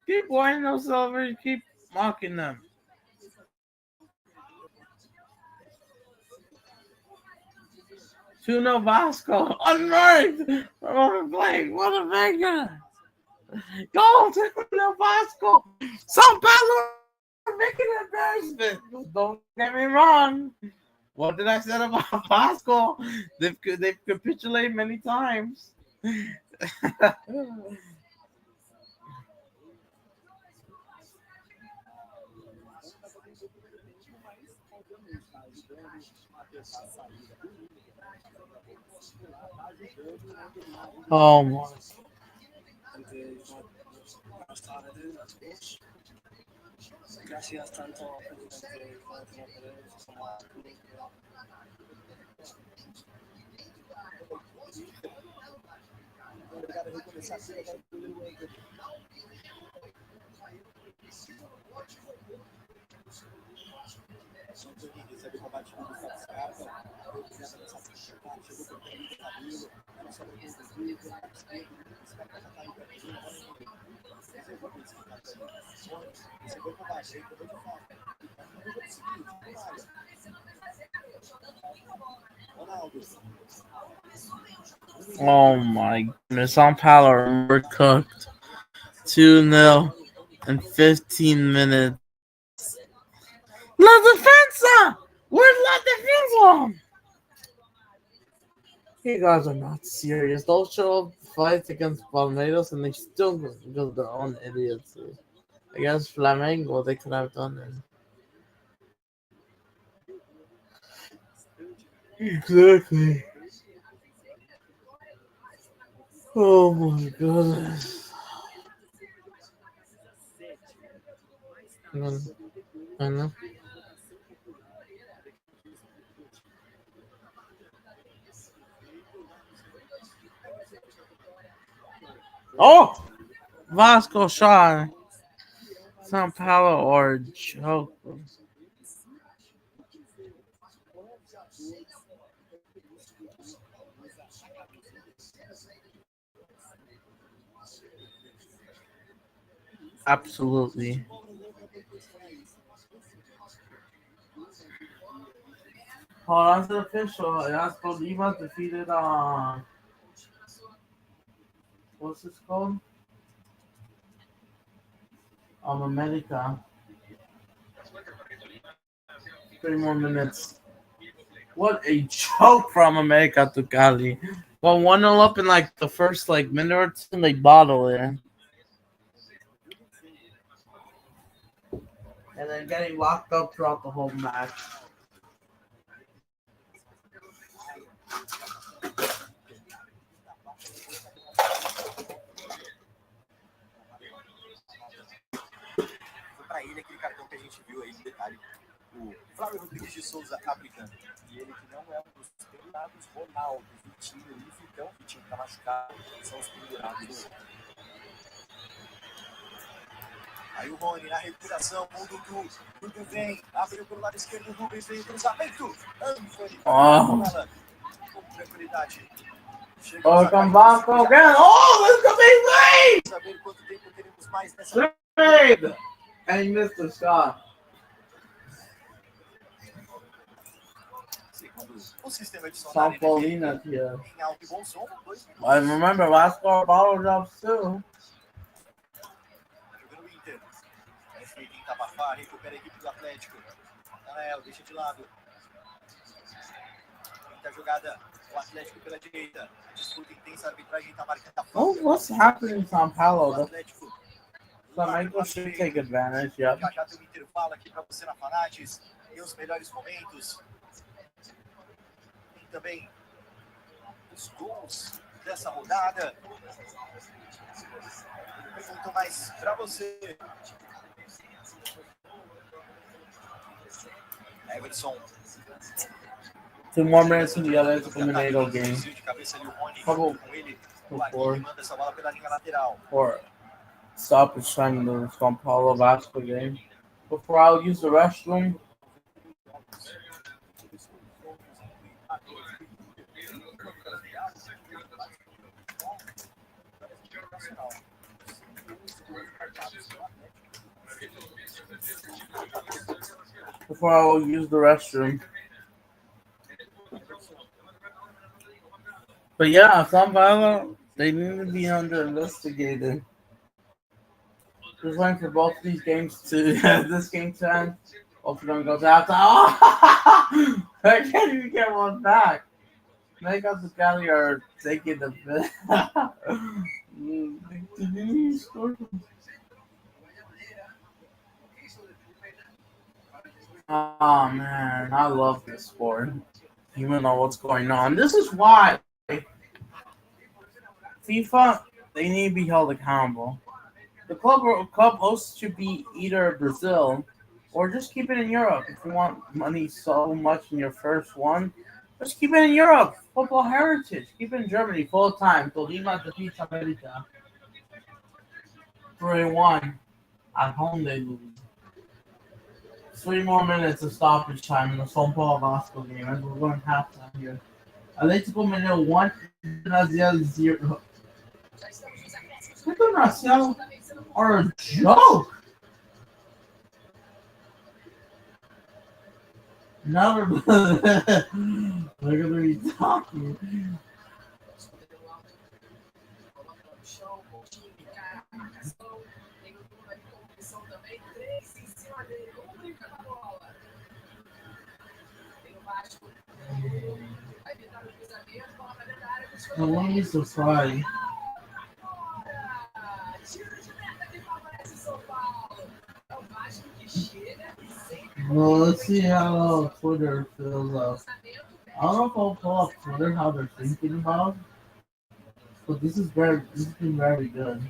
keep whining those silver, keep mocking them. Tuno Vasco, unmarked from playing. What a banger! Go Tuno Vasco! Sao Paulo making an embarrassment. Don't get me wrong. What did I say about Vasco? They've capitulated many times. Oh my. Oh my goodness, Sao Paulo overcooked 2-0 in 15 minutes. La Defensa! Where's La Defensa? You guys are not serious. They'll show up fights against Palmeiras and they still go their own idiocy. Against Flamengo, they could have done it. Exactly. Oh my goodness. I know. Oh! Vasco shot. Sao Paulo or joke. Absolutely. Oh, that's the official. That's Bolívar defeated what's this called? America. 3 more minutes. What a choke from America to Cali. Well, 1-0 up in like the first like minute or two, and they bottle it. And then getting locked up throughout the whole match. Para ele aquele cartão que a gente viu aí no detalhe, o Flávio Rodrigues de Souza aplicando. E ele que não é um dos pendurados, Ronaldo, Vitinho e Vitão, Vitinho tá machucado, são os pendurados. Aí o Rony na recuperação, o Dudu. Dudu vem, abriu pelo lado esquerdo, o Rubens vem, cruzamento. Anthony, com tranquilidade. Oh, come back again. Oh, let's go, baby! Saber quanto tempo teremos mais nessa. And he missed the shot. O sistema de Sao Paulina here. I remember Vasco bottle drops too. Jogando o Inter. Quem tenta abafar, recupera a equipe do Atlético. Daniel, deixa de lado. Quinta jogada, o Atlético pela direita. Disputa intensa, a arbitragem tá marcando a Oh, what's happening in Sao Paulo? O Atlético. Flamengo should take advantage, yeah. Já já tem um intervalo aqui para você na Fanatis. E os melhores momentos. Tem também os gols dessa rodada. Pergunto mais pra você. Everson. 2 more minutes in the Atlético Mineiro game. De cabeça ali o Rony Couple com ele. before Manda essa bola pela linha lateral. or stoppage time in the Sao Paulo Vasco game. Before I'll use the restroom. Before I'll use the restroom. But yeah, Sao Paulo, they need to be under investigated. Just waiting for both of these games to this game to end. Both of them goes out. Oh! I can't even get one back. Make up the Cali are taking the Oh man, I love this sport. Even know what's going on. This is why FIFA they need to be held accountable. The club hosts should be either Brazil or just keep it in Europe. If you want money so much in your first one, just keep it in Europe. Football heritage. Keep it in Germany full time. Tolima defeats America 3-1. At home they lose. 3 more minutes of stoppage time in the Sao Paulo Vasco game as we're going halftime here. Atlético Mineiro 1, Internacional 0. Internacional are a joke. Never. Look at me talking. I want me to fry. Well, let's see how Twitter fills up. I don't know if I'll pull up Twitter how they're thinking about, but this has been very good.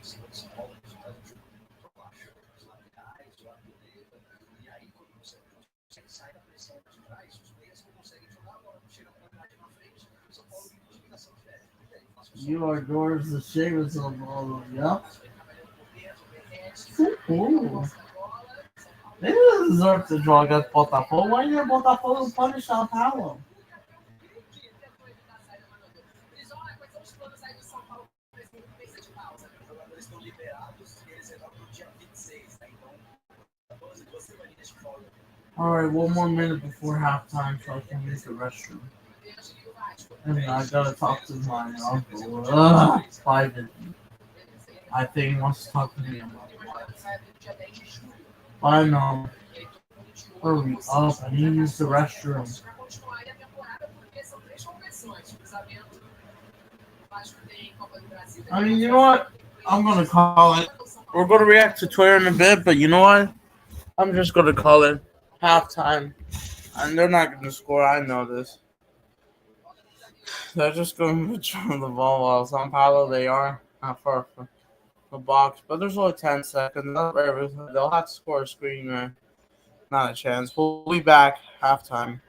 You are George the Shaver Sao Paulo, yep. Cool. They didn't deserve to draw against Botafogo. Why did Botafogo punish Sao Paulo? Alright, 1 more minute before halftime so I can use the restroom. And I gotta talk to my uncle. Private. I think he wants to talk to me about life. I know. Hurry up, I need to use the restroom. I mean, you know what? I'm gonna call it. We're gonna react to Twitter in a bit, but you know what? I'm just gonna call it halftime. And they're not gonna score, I know this. They're just going to throw the ball while Sao Paulo they are not far from the box, but there's only 10 seconds. They'll have to score a screen, man. Not a chance. We'll be back halftime.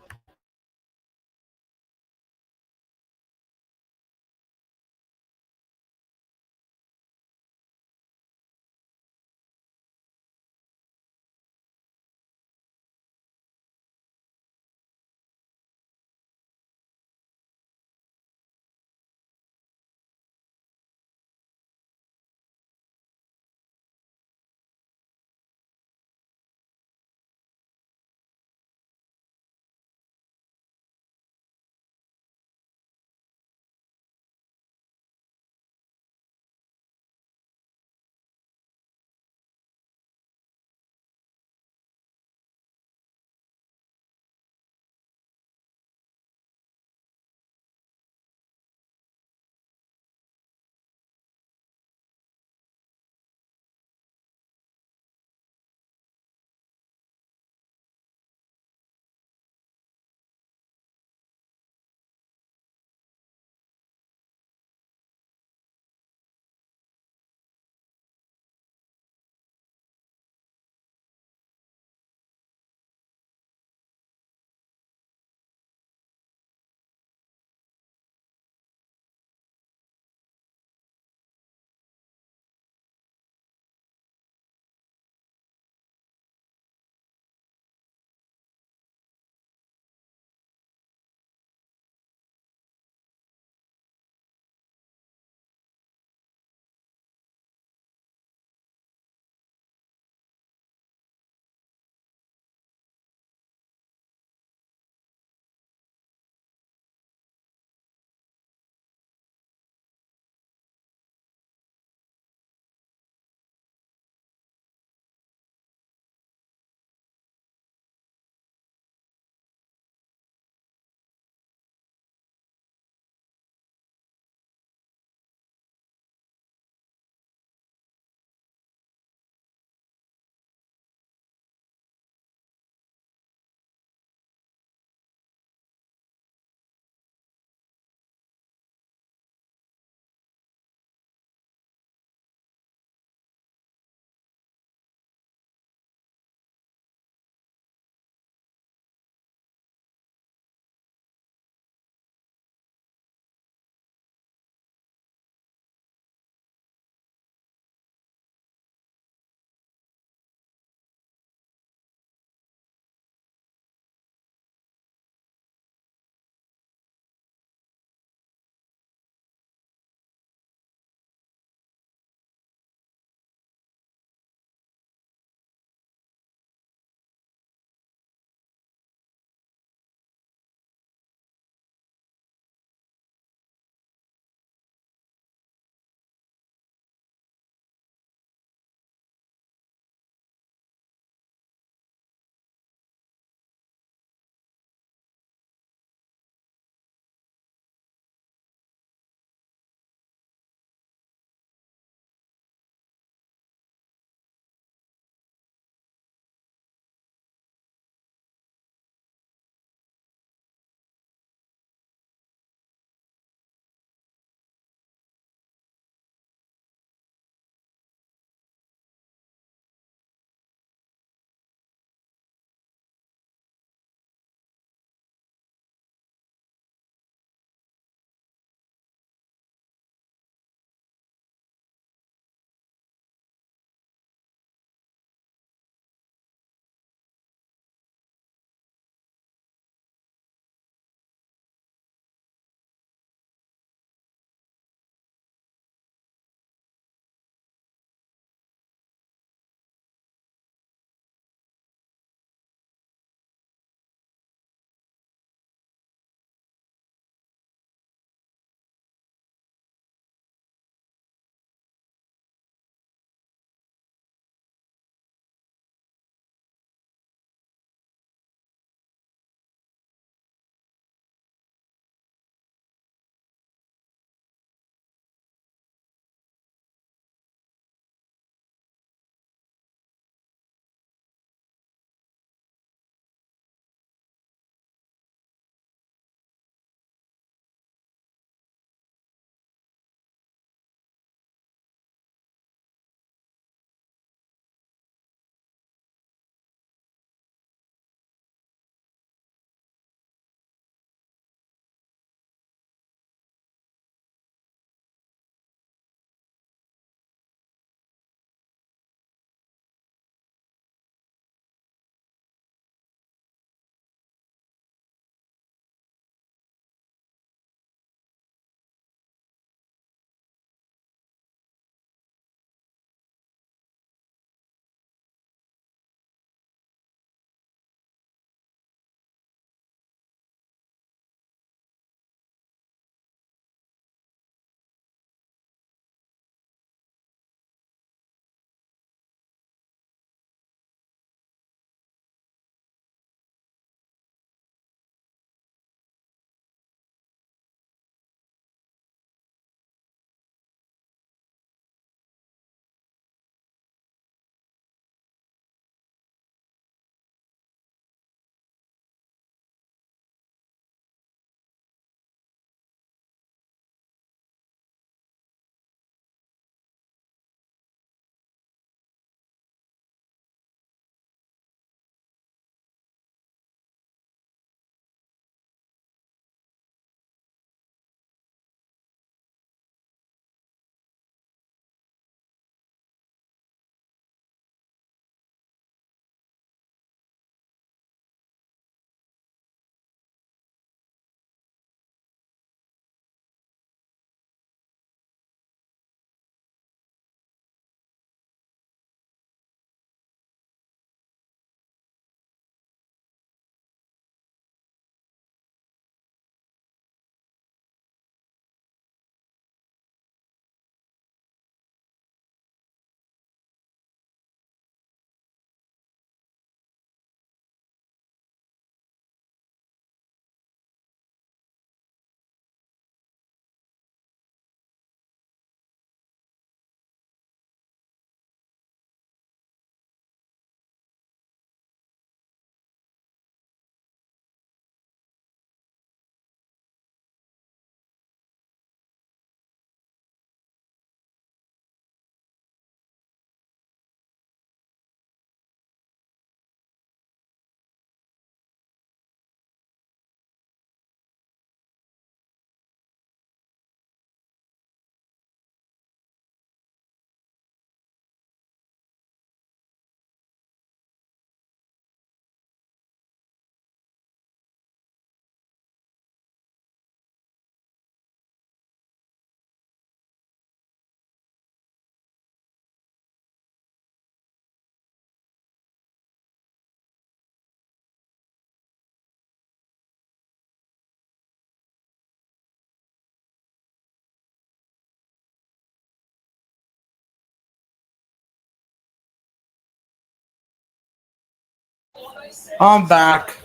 I'm back.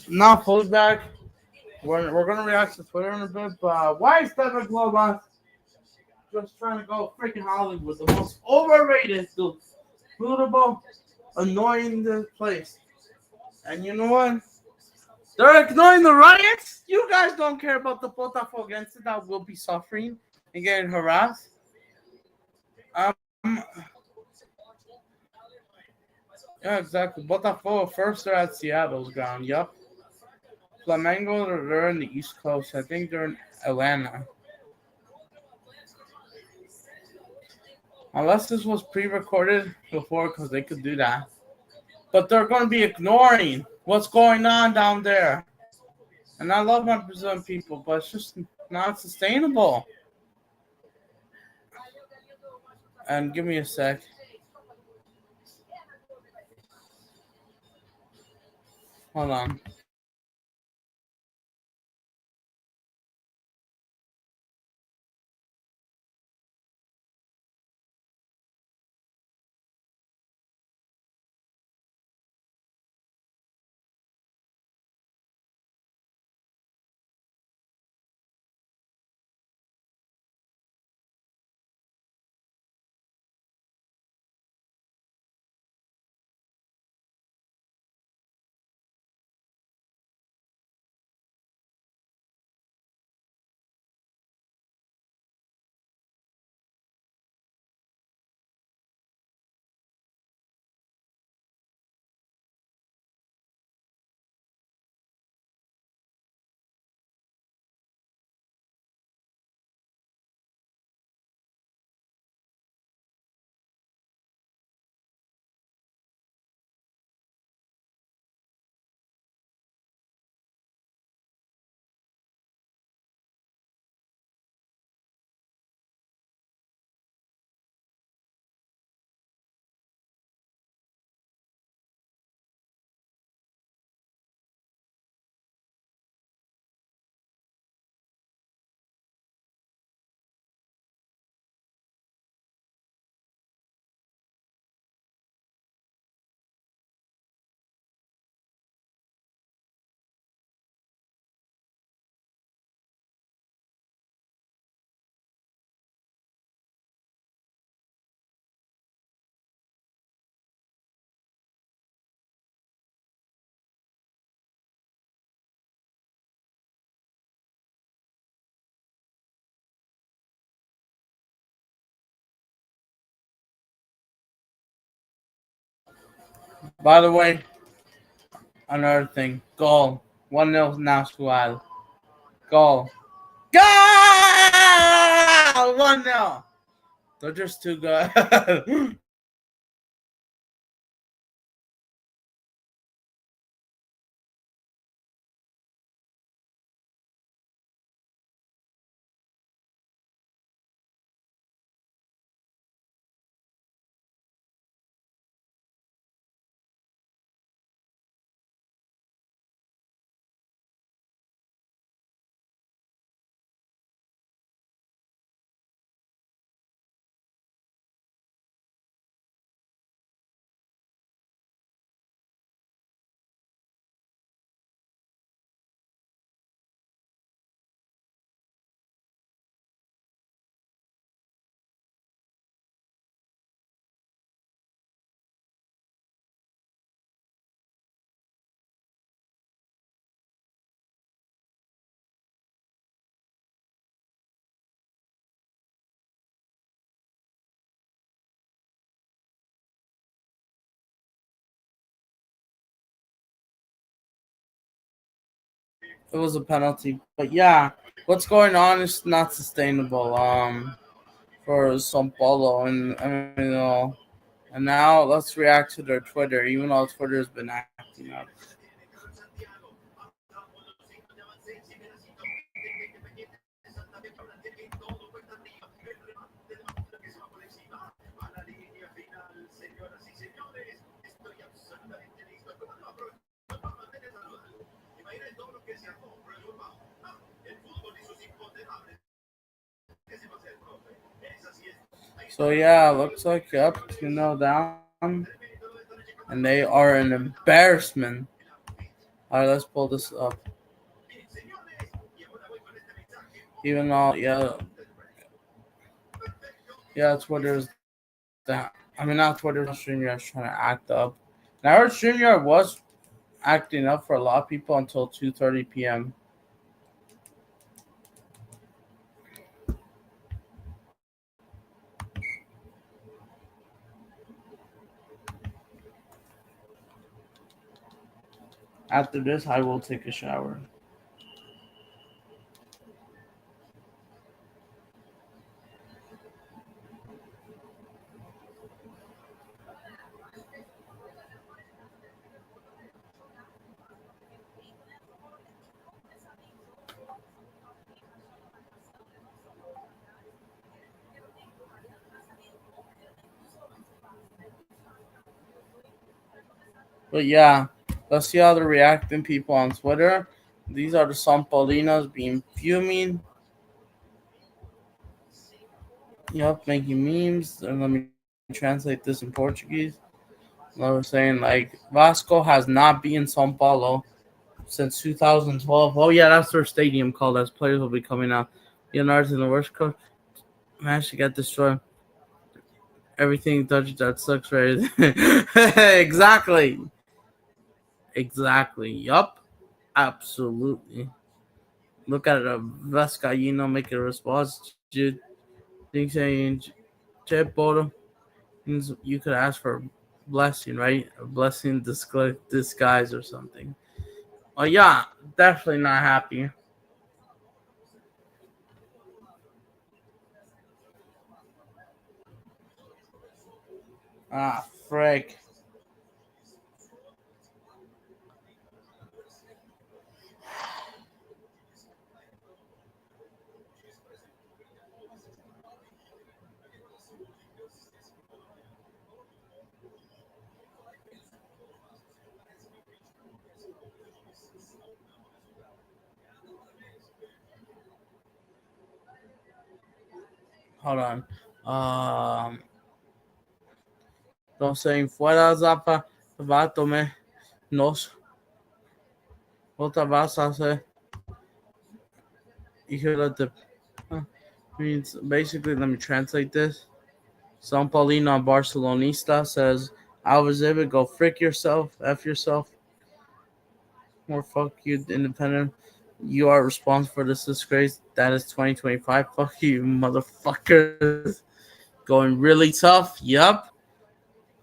Not fully back. We're gonna react to Twitter in a bit, but why is Devin Globus just trying to go freaking Hollywood, the most overrated, suitable, annoying place? And you know what? They're ignoring the riots. You guys don't care about the Botafoguense that will be suffering and getting harassed. Um, yeah, exactly. Botafogo first they're at Seattle's ground. Yup. Flamengo they're in the East Coast. I think they're in Atlanta. Unless this was pre-recorded before, because they could do that. But they're going to be ignoring what's going on down there. And I love my Brazilian people, but it's just not sustainable. And give me a sec. Hold on. By the way, another thing. Goal. 1-0 now, squad. Goal. Goal! 1-0. They're just too good. It was a penalty. But yeah, what's going on is not sustainable. For Sao Paulo, and I mean, and now let's react to their Twitter, even though Twitter has been acting up. So yeah, looks like up, down. and they are an embarrassment. All right, let's pull this up. Even though, yeah, Twitter's that. I mean, not Twitter's not StreamYard's trying to act up. And I heard StreamYard was acting up for a lot of people until 2:30 p.m. After this, I will take a shower. But yeah, let's see how they're reacting people on Twitter. These are the Sao Paulinos being fuming. Yup, making memes. And let me translate this in Portuguese. I was saying like Vasco has not beaten Sao Paulo since 2012. Oh yeah, that's their stadium called. As players will be coming out. Leonardo's in the worst coach. Managed to get destroyed. Everything touches that sucks, right? Exactly. Exactly. Yup. Absolutely. Look at a Vasco, make a response. Dude, think saying, Che Poro, means you could ask for a blessing, right? A blessing disguise or something. Oh, yeah, definitely not happy. Ah, frick. Hold on. Estão saying, fuera Zapa, Vatome, nos, outra vasa, hijo de. Means basically, let me translate this. São Paulino Barcelonista says, Alvazeba, go frick yourself, F yourself, or fuck you, independent. You are responsible for this disgrace. That is 2025. Fuck you, motherfuckers. Going really tough. Yup.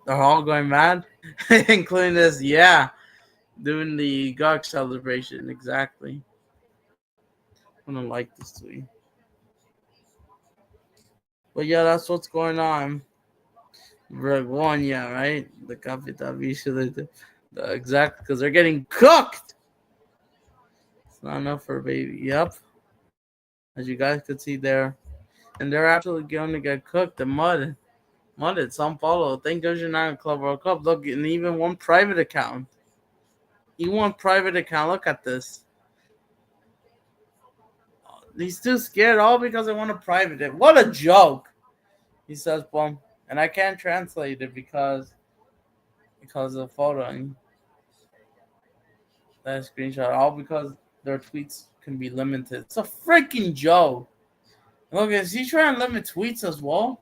They're all going mad, including this. Yeah. Doing the GOG celebration. Exactly. I'm going to like this tweet. But yeah, that's what's going on. Reg 1, yeah, right? The Capital Visual. The exact, because they're getting cooked. It's not enough for a baby. Yep. As you guys could see there. And they're absolutely going to get cooked. The mud. Mud at Sao Paulo. Thank God you're not in Club World Cup. Look, and even one private account. You want private account. Look at this. He's too scared all because I want to private it. What a joke. He says, boom. And I can't translate it because of the photo. That screenshot. All because their tweets can be limited. It's a freaking joke. Look, is he trying to limit tweets as well?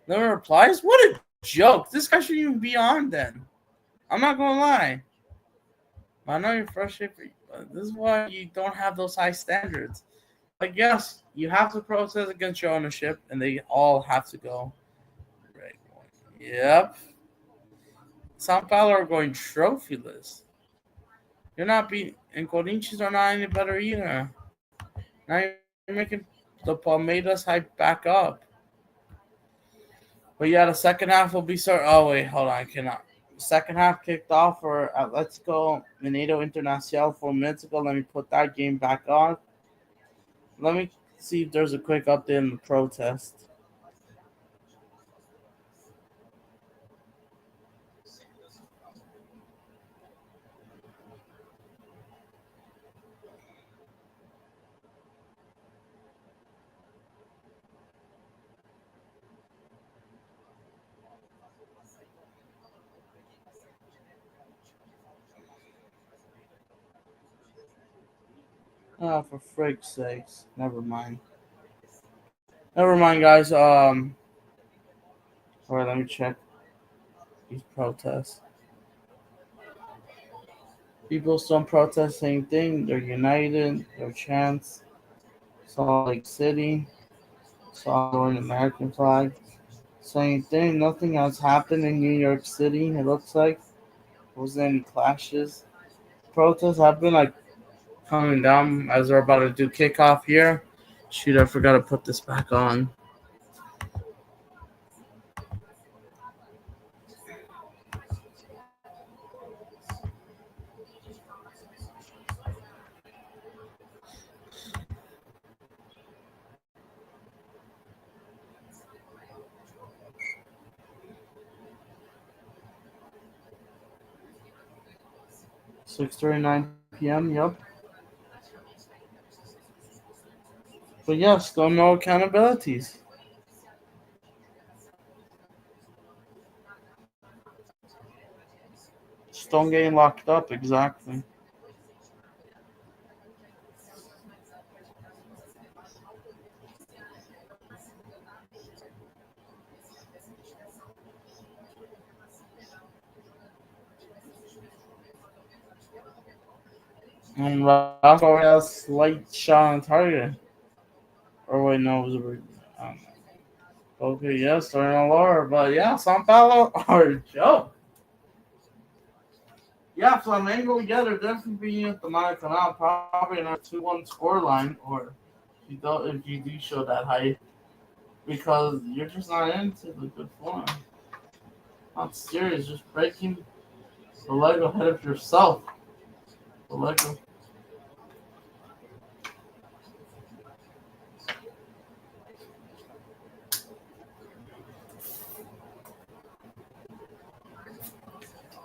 Limit replies? What a joke. This guy shouldn't even be on then. I'm not going to lie. I know you're frustrated, but this is why you don't have those high standards. Like, yes, you have to protest against your ownership, and they all have to go. Right. Yep. Sao Paulo are going trophyless. You're not being, and Corinthians are not any better either. Now you're making the Palmeiras hype back up. But yeah, the second half will be start. Oh wait, hold on, I cannot. Second half kicked off for Atletico Mineiro Internacional 4 minutes ago. Let me put that game back on. Let me see if there's a quick update in the protest. Ah, for frig's sakes. Never mind. Never mind, guys. Alright, let me check these protests. People still protest same thing. They're united. Their chants. Salt Lake City. Saw an American flag. Same thing. Nothing has happened in New York City. It looks like there wasn't any clashes. Protests have been like coming down as we're about to do kickoff here. Shoot, I forgot to put this back on. (6:39 p.m.) Yep. But yeah, still no accountabilities. Still getting locked up. Exactly. And Vasco has slight shot on target. Or wait, no, it was a. Okay, yes, they're in a lower, but yeah, Sao Paulo are a joke. Yeah, Flamengo, yeah, they're definitely being at the Maracanã, probably in a 2-1 scoreline, or if you do show that height, because you're just not into the good form. Not serious, just breaking the leg ahead of yourself. The leg of,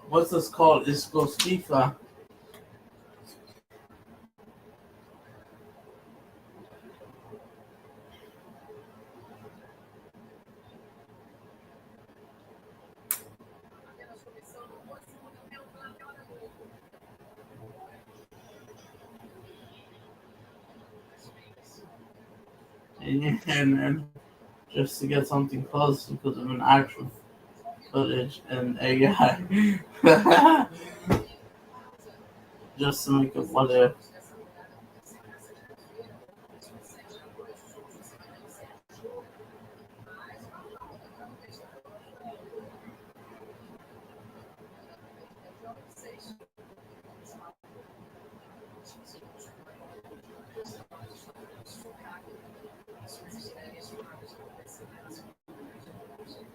what's this called? Iscostifa. And just to get something close because of an actual footage and AI. Just to make it what if.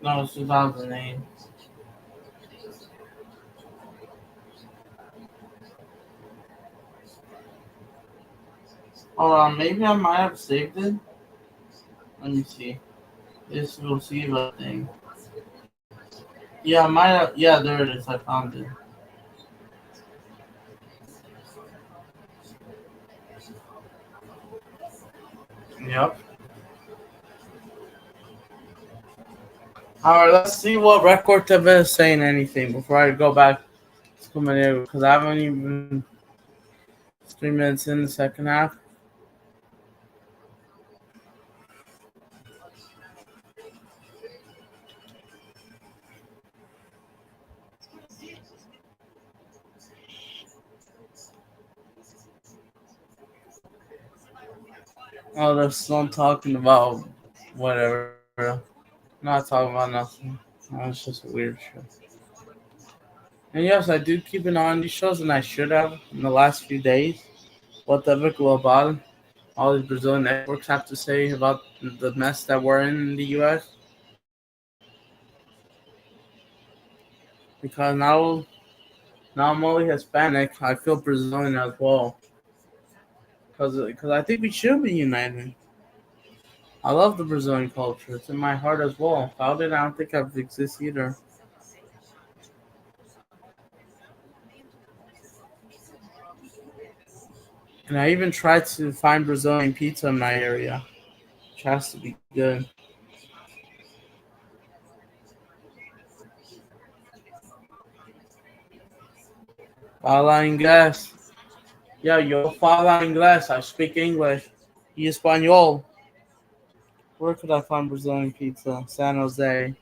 No, it's 2008. Hold on, maybe I might have saved it. Let me see. This will see the thing. Yeah, I might have. Yeah, there it is. I found it. Yep. Alright, let's see what Record TV is saying anything before I go back to Gemiro because I haven't even 3 minutes in the second half. Oh, they're still talking about whatever. Not talking about nothing. Oh, it's just a weird show. And yes, I do keep an eye on these shows, and I should have in the last few days. What the global, all these Brazilian networks have to say about the mess that we're in the U.S. Because now I'm only Hispanic, I feel Brazilian as well. Because I think we should be united. I love the Brazilian culture. It's in my heart as well. Without it, I don't think I'd exist either. And I even tried to find Brazilian pizza in my area, which has to be good. Fala inglês. Yeah, yo fala inglés. I speak English. Y español. Where could I find Brazilian pizza? San Jose.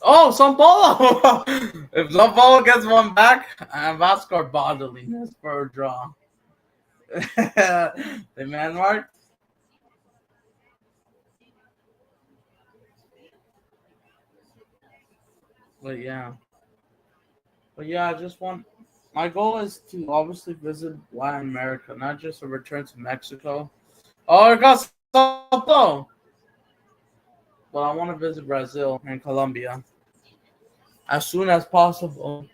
Oh, Sao Paulo! If Sao Paulo gets one back, and Vasco are bottling this for a draw. The man mark. But yeah. But yeah, I just want. My goal is to obviously visit Latin America, not just a return to Mexico. Oh, it got Sao Paulo! But I want to visit Brazil and Colombia as soon as possible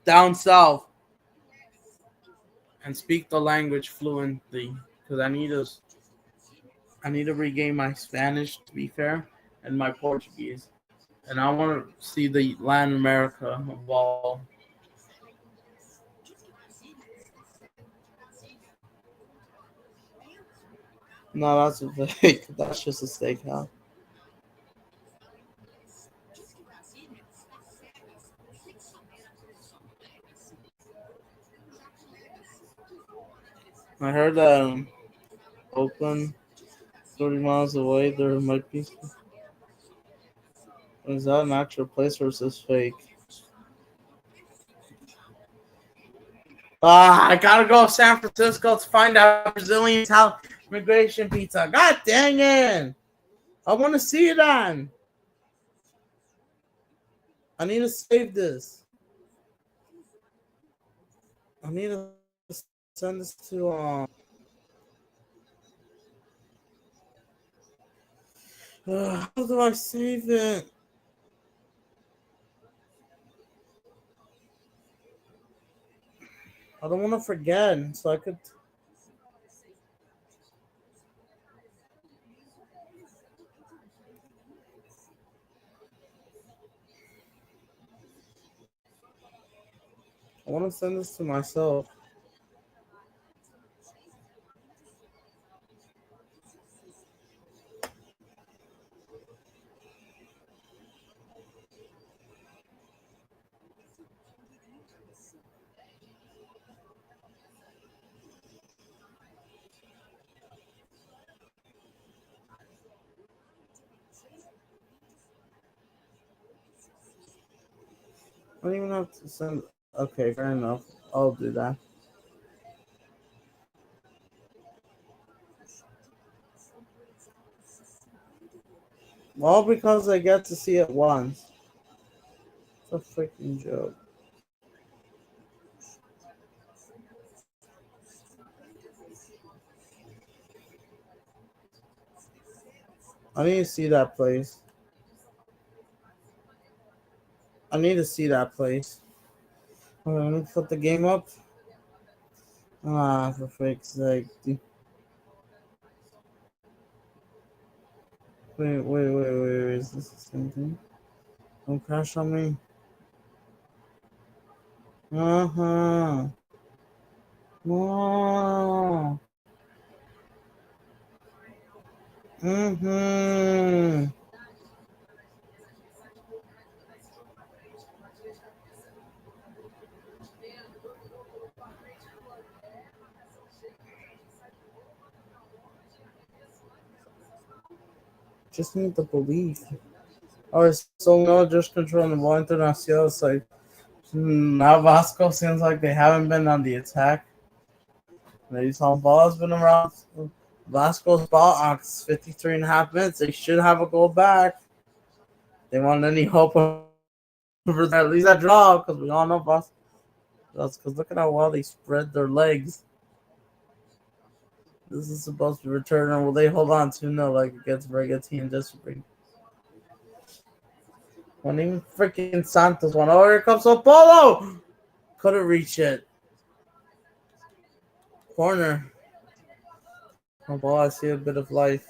down south and speak the language fluently because I need to regain my Spanish to be fair and my Portuguese, and I want to see the Latin America of all. No, that's a fake. That's just a steakhouse. I heard that Oakland, 30 miles away, there might be. Is that an actual place or is this fake? I gotta go to San Francisco to find out Brazilian immigration pizza. God dang it! I want to see it on. I need to save this. I need to send this to how do I save it? I don't want to forget, so I could. I want to send this to myself. I don't even have to send. Okay, fair enough. I'll do that. All because I get to see it once. It's a freaking joke. I need to see that place. I need to see that place. Let me put the game up. For freak's sake. Wait. Is this the same thing? Don't crash on me. Uh-huh. No. Mm-hmm. Just need the belief. Alright, so no, just controlling the ball internacional. It's like now Vasco seems like they haven't been on the attack. Maybe some ball has been around. Vasco's ball on 53 and a half minutes. They should have a goal back. They want any hope of at least a draw because we all know Vasco. Because look at how well they spread their legs. This is supposed to return, or will they hold on to no like against Bragantine just to bring when even freaking Santos won. Oh, here comes Sao Paulo! Couldn't reach it. Corner. Oh, ball, I see a bit of life.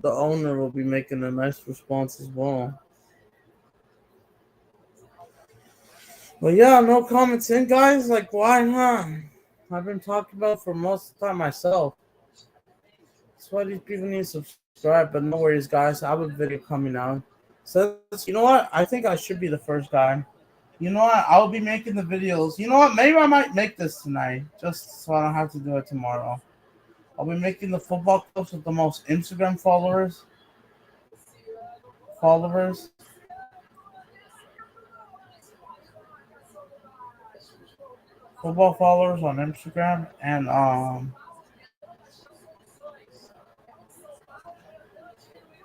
the owner will be making a nice response as well. But yeah, no comments in, guys. Like, why not? I've been talking about it for most of the time myself. That's why these people need to subscribe. But no worries, guys. I have a video coming out. So, you know what? I think I should be the first guy. You know what? I'll be making the videos. You know what? Maybe I might make this tonight, just so I don't have to do it tomorrow. I'll be making the football clips with the most Instagram followers. Followers. Football followers on Instagram and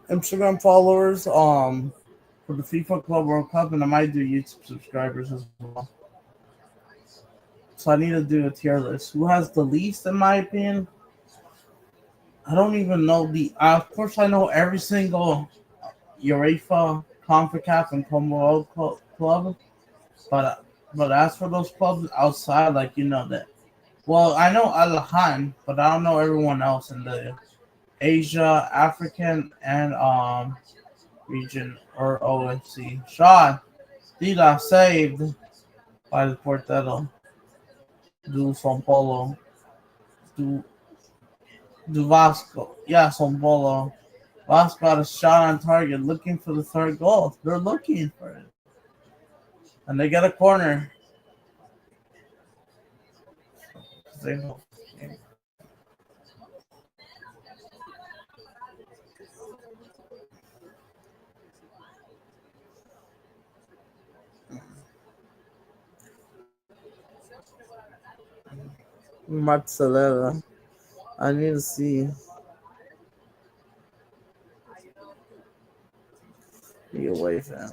Instagram followers for the FIFA Club World Cup, and I might do YouTube subscribers as well. So I need to do a tier list. Who has the least, in my opinion? I don't even know the. Of course, I know every single UEFA, CONCACAF, and Commonwealth club, but as for those clubs outside, like that. Well, I know Al, but I don't know everyone else in the Asia, African, and region or OFC. Shot, Dida saved by the Portero do Sao Paulo, do do Vasco. Yeah, Sao Paulo. Vasco got a shot on target, looking for the third goal. They're looking for it, and they get a corner. They know. Mozzarella. I need to see. Be away, fam.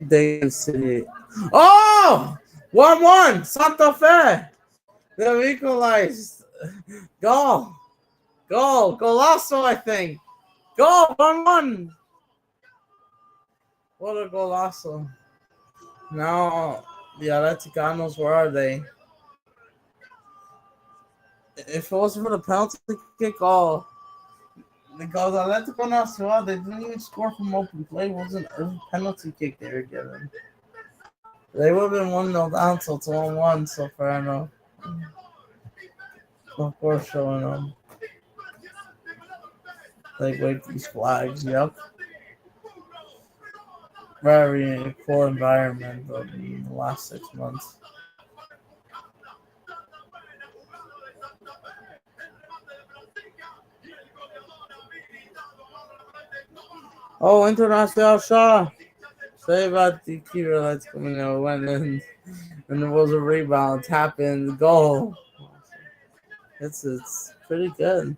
David City. Oh! 1-1! Santa Fe! They've equalized. Goal! Goal! Golazo, I think. Goal! 1-1! What a golazo. Now, the Atleticanos, where are they? If it wasn't for the penalty kick, because Atletico Nacional, they didn't even score from open play. It wasn't a penalty kick they were given. They would have been 1-0 down, so it's 1-1, so fair enough. Of course, showing them. They wave these flags, yep. Very poor environment in the last 6 months. Oh, International shot. Save at the keeper. Let's come in. Went in, and there was a rebound, tap in, goal. It's pretty good.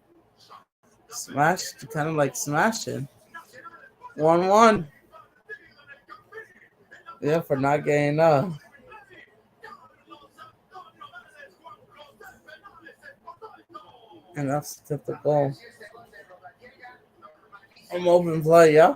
Smashed, kind of like smashing. 1-1. Yeah, for not getting up. And that's the goal. I'm open play, yeah.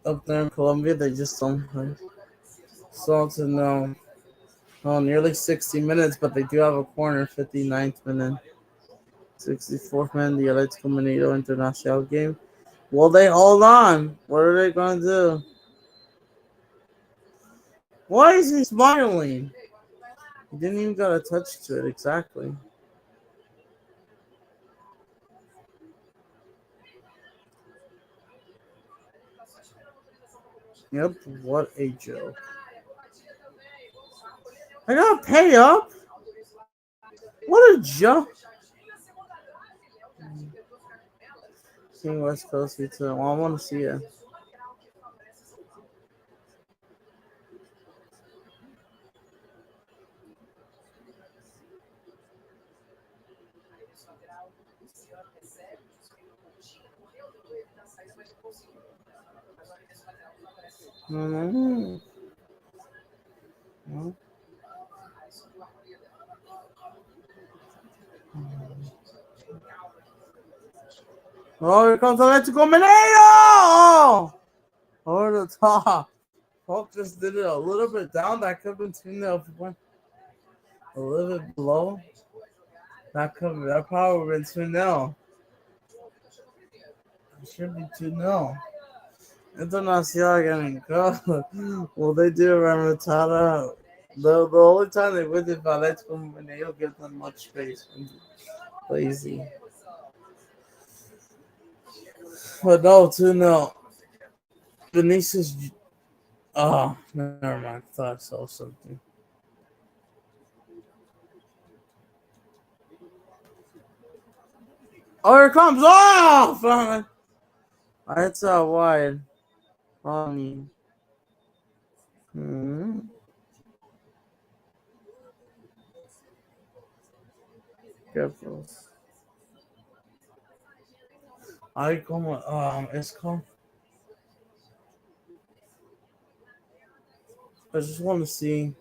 Up there in Colombia, they just don't play. So to know. Oh, nearly 60 minutes, but they do have a corner, 59th minute. 64th minute, the Atletico Mineiro Internacional game. Will they hold on? What are they going to do? Why is he smiling? He didn't even got a touch to it, exactly. Yep, what a joke. I gotta pay up? What a joke. Seeing West Coast too. Well, I want to see it. Mm-hmm. Oh, here comes Electrical Minero! Over the top. Hulk just did it a little bit down. That could have been 2-0. A little bit below. That probably would have been 2-0. It should be 2-0. Internacional getting good. Well, they do Remontada. The only time they win is Atletico Mineiro gives them much space. Lazy. But no, 2-0. Vinicius. Oh, never mind. I thought I saw something. Oh, here comes. Oh! It's wide. Funny. Careful. I como es como. I just want to see.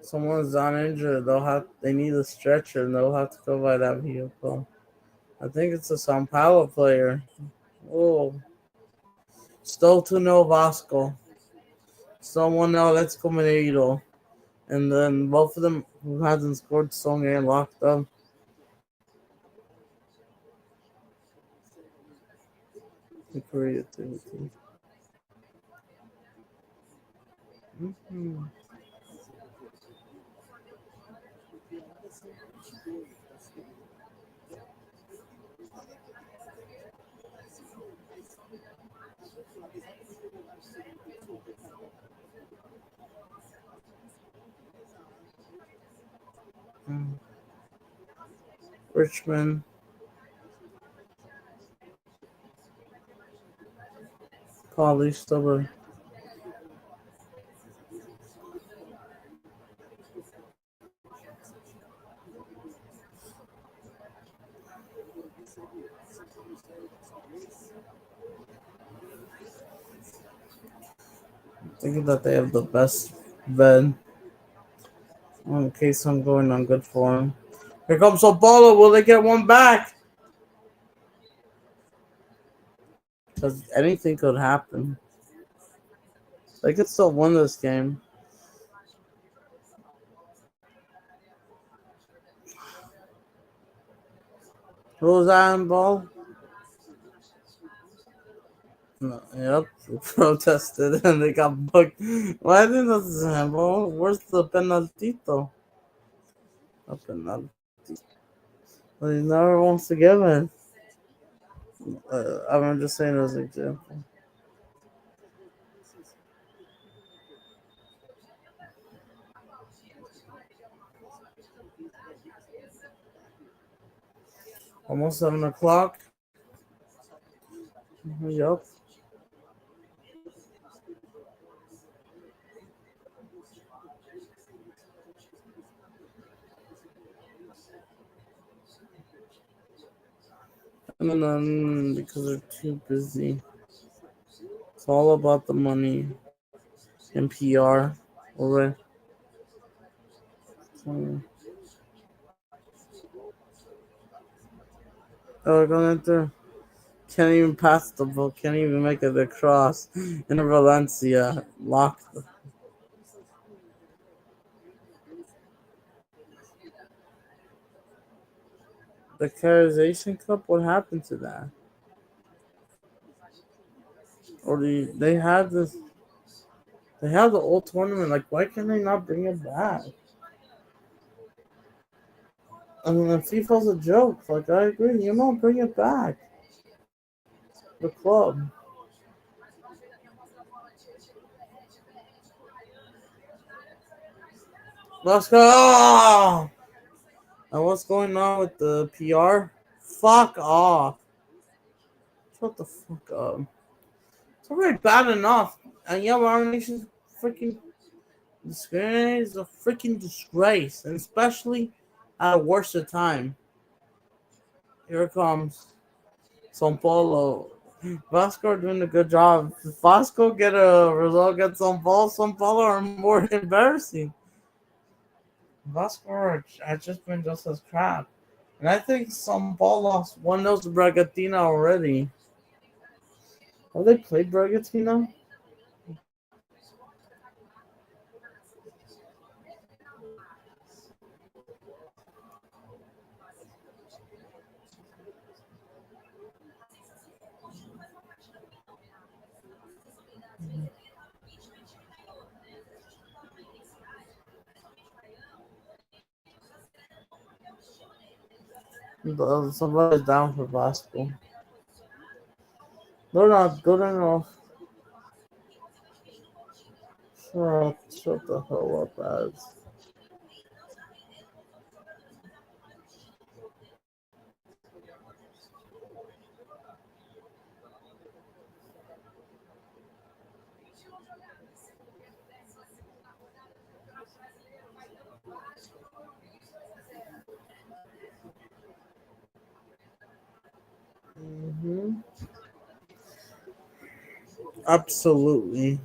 Someone's on injured. They need a stretcher and they'll have to go by that vehicle. I think it's a Sao Paulo player. Oh. Still 2-0 Vasco. Someone now let's Combinado. And then both of them who hasn't scored Song and locked up. Creativity. Mm-hmm. Richmond. College stubborn. Thinking that they have the best bed. In case I'm going on good form. Here comes Sao Paulo. Will they get one back? Because anything could happen. They could still win this game. Who was that on ball? No, yep, protested and they got booked. Why didn't this handball? Where's the penaltito? A penalty. Well, he never wants to give it. I'm just saying as an example. Almost 7 o'clock. Yup. And then because they're too busy. It's all about the money and PR. Alright. Oh, going enter. Can't even pass the ball. Can't even make it across. In Valencia. Locked. The Carization Cup? What happened to that? Or they had this. They have the old tournament. Like, why can they not bring it back? I mean, FIFA's a joke. Like, I agree. Bring it back. The club. Let's go! And what's going on with the PR? Fuck off. Shut the fuck up. It's already bad enough. And yeah, but our nation's freaking discriminate is a freaking disgrace. And especially at a worse time. Here comes Sao Paulo. Vasco are doing a good job. If Vasco get a result against Sao Paulo are more embarrassing. Vasco are just been just as crap. And I think Sao Paulo won those Bragatina already. Have they played Bragatina? Somebody's down for Vasco. They're not good enough. Shut the hell up, ads. Mm-hmm. Absolutely.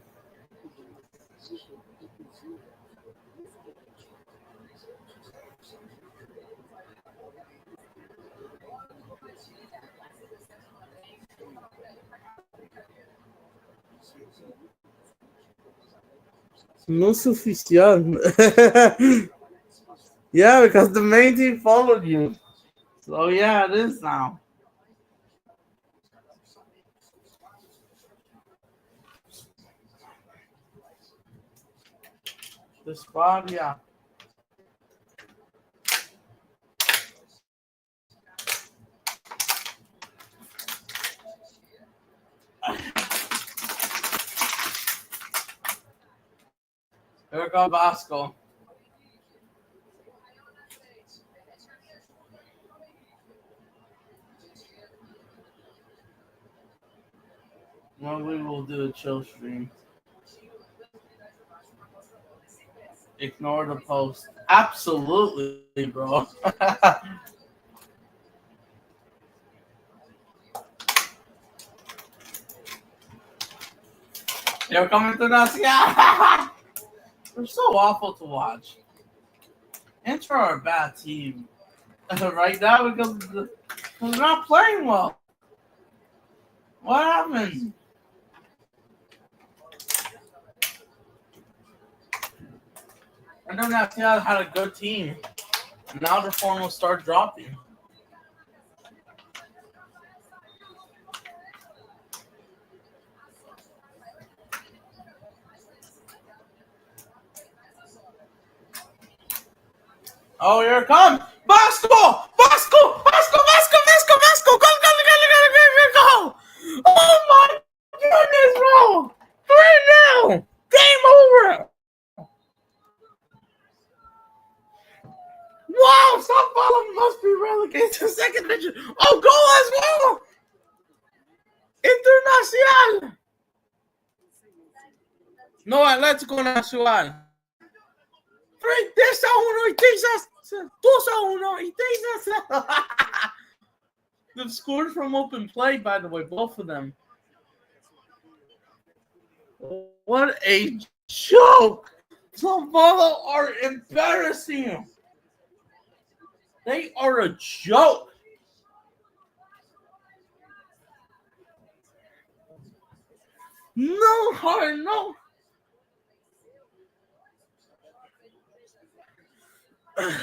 No suficiente. Yeah, because the main team followed you. So yeah, it is now. The squad, yeah. Here comes Vasco. Well, we will do a chill stream. Ignore the post. Absolutely, bro. You're coming to us, yeah. They're so awful to watch. Inter are a bad team right now because they're not playing well. What happened? I know that Seattle had a good team. Now the form will start dropping. Oh, here it comes! Vasco! Vasco! Vasco! Vasco! Vasco! Vasco! Go! Go! Go! Go! Go! Go! Go! Oh my goodness, bro! 3-0! Game over! Wow! Sao Paulo must be relegated to second division. Oh, goal as well! Internacional! No, Atlético Nacional. 3-1 y 2-1 y 3-0. They've scored from open play, by the way, both of them. What a joke! Sao Paulo are embarrassing. They are a joke. No heart, no.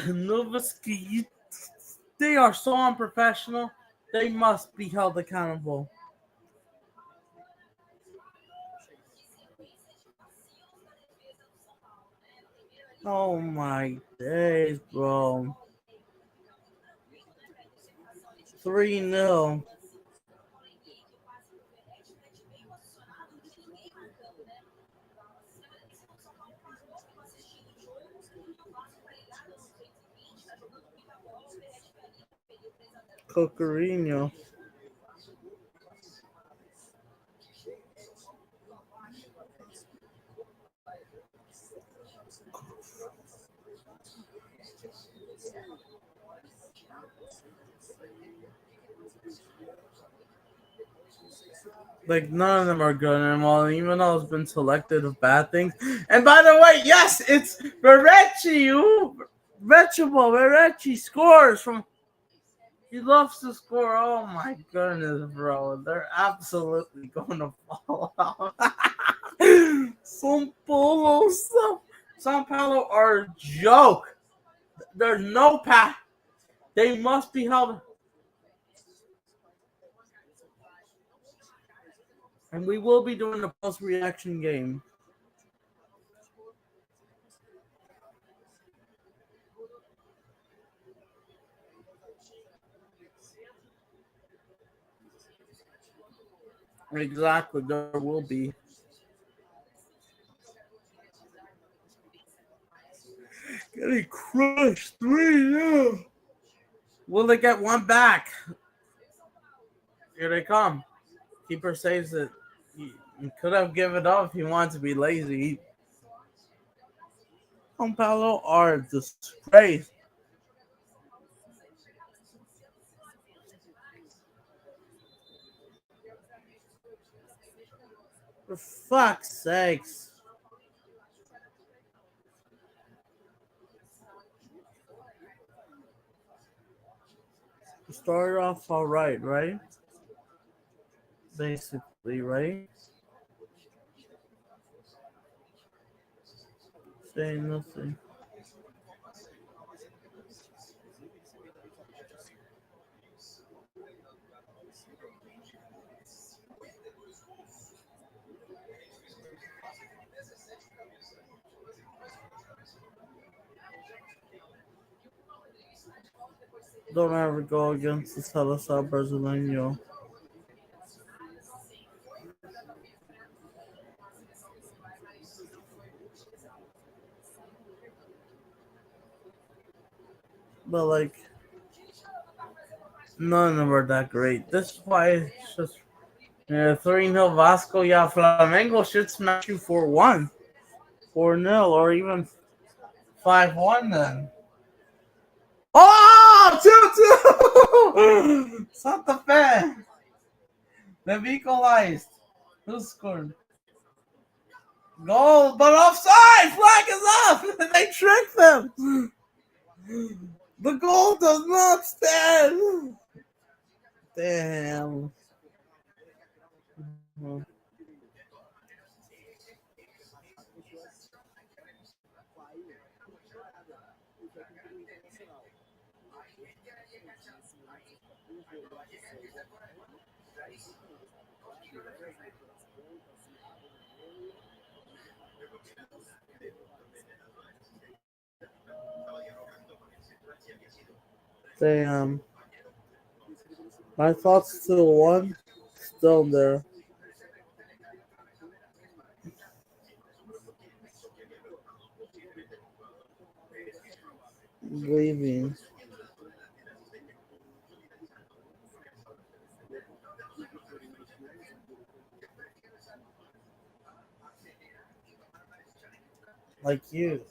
Novoski, they are so unprofessional. They must be held accountable. Oh my days, bro. 3-0. Cocorino. Like, none of them are good anymore, even though it's been selected of bad things. And by the way, yes, it's Berecci. Vegetable Berecci scores from. He loves to score. Oh my goodness, bro. They're absolutely going to fall out. Sao Paulo are a joke. There's no path. They must be held. And we will be doing a post-reaction game. Exactly, there will be. Getting crushed 3-0. Will they get one back? Here they come. Keeper saves it. He could have given it up if he wanted to be lazy. Sao Paulo are a disgrace. For fuck's sakes. Started off alright, right? Basically, right? Saying nothing. Don't ever go against the Salazar Brasileño. But, like, none of them are that great. This is why it's just 3-0 Vasco. Yeah, Flamengo should smash you 4-1, 4-0, or even 5-1 then. Oh, 2-2! Santa Fe. They've equalized. Who scored? Goal, but offside! Flag is up! They tricked them! The goal does not stand! Damn. Damn. My thoughts still one. Still there. Leaving. Like you.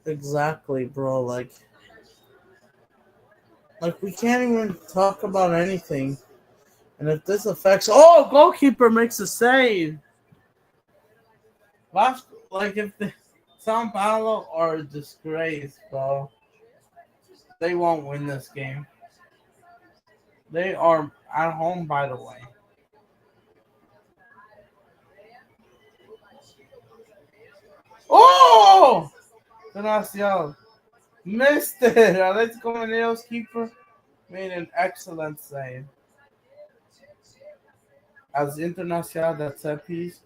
Exactly, bro. Like we can't even talk about anything. And if this affects, goalkeeper makes a save. Like if the Sao Paulo are a disgrace, bro. They won't win this game. They are at home, by the way. Oh! Internacional missed it. Atletico Minero's keeper made an excellent save. As Internacional, that set piece,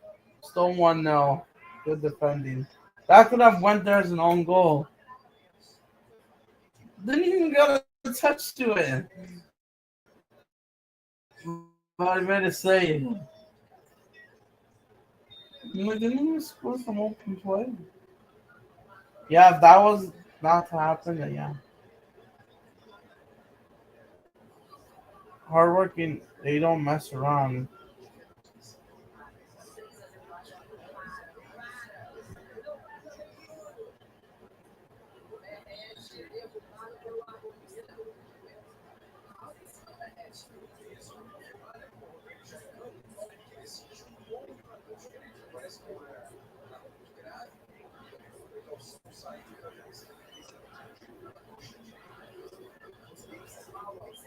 still 1-0. Good defending. That could have went there as an own goal. Didn't even get a touch to it. But I made it say, didn't you score some open play? Yeah, if that was not to happen, then yeah. Hardworking, they don't mess around.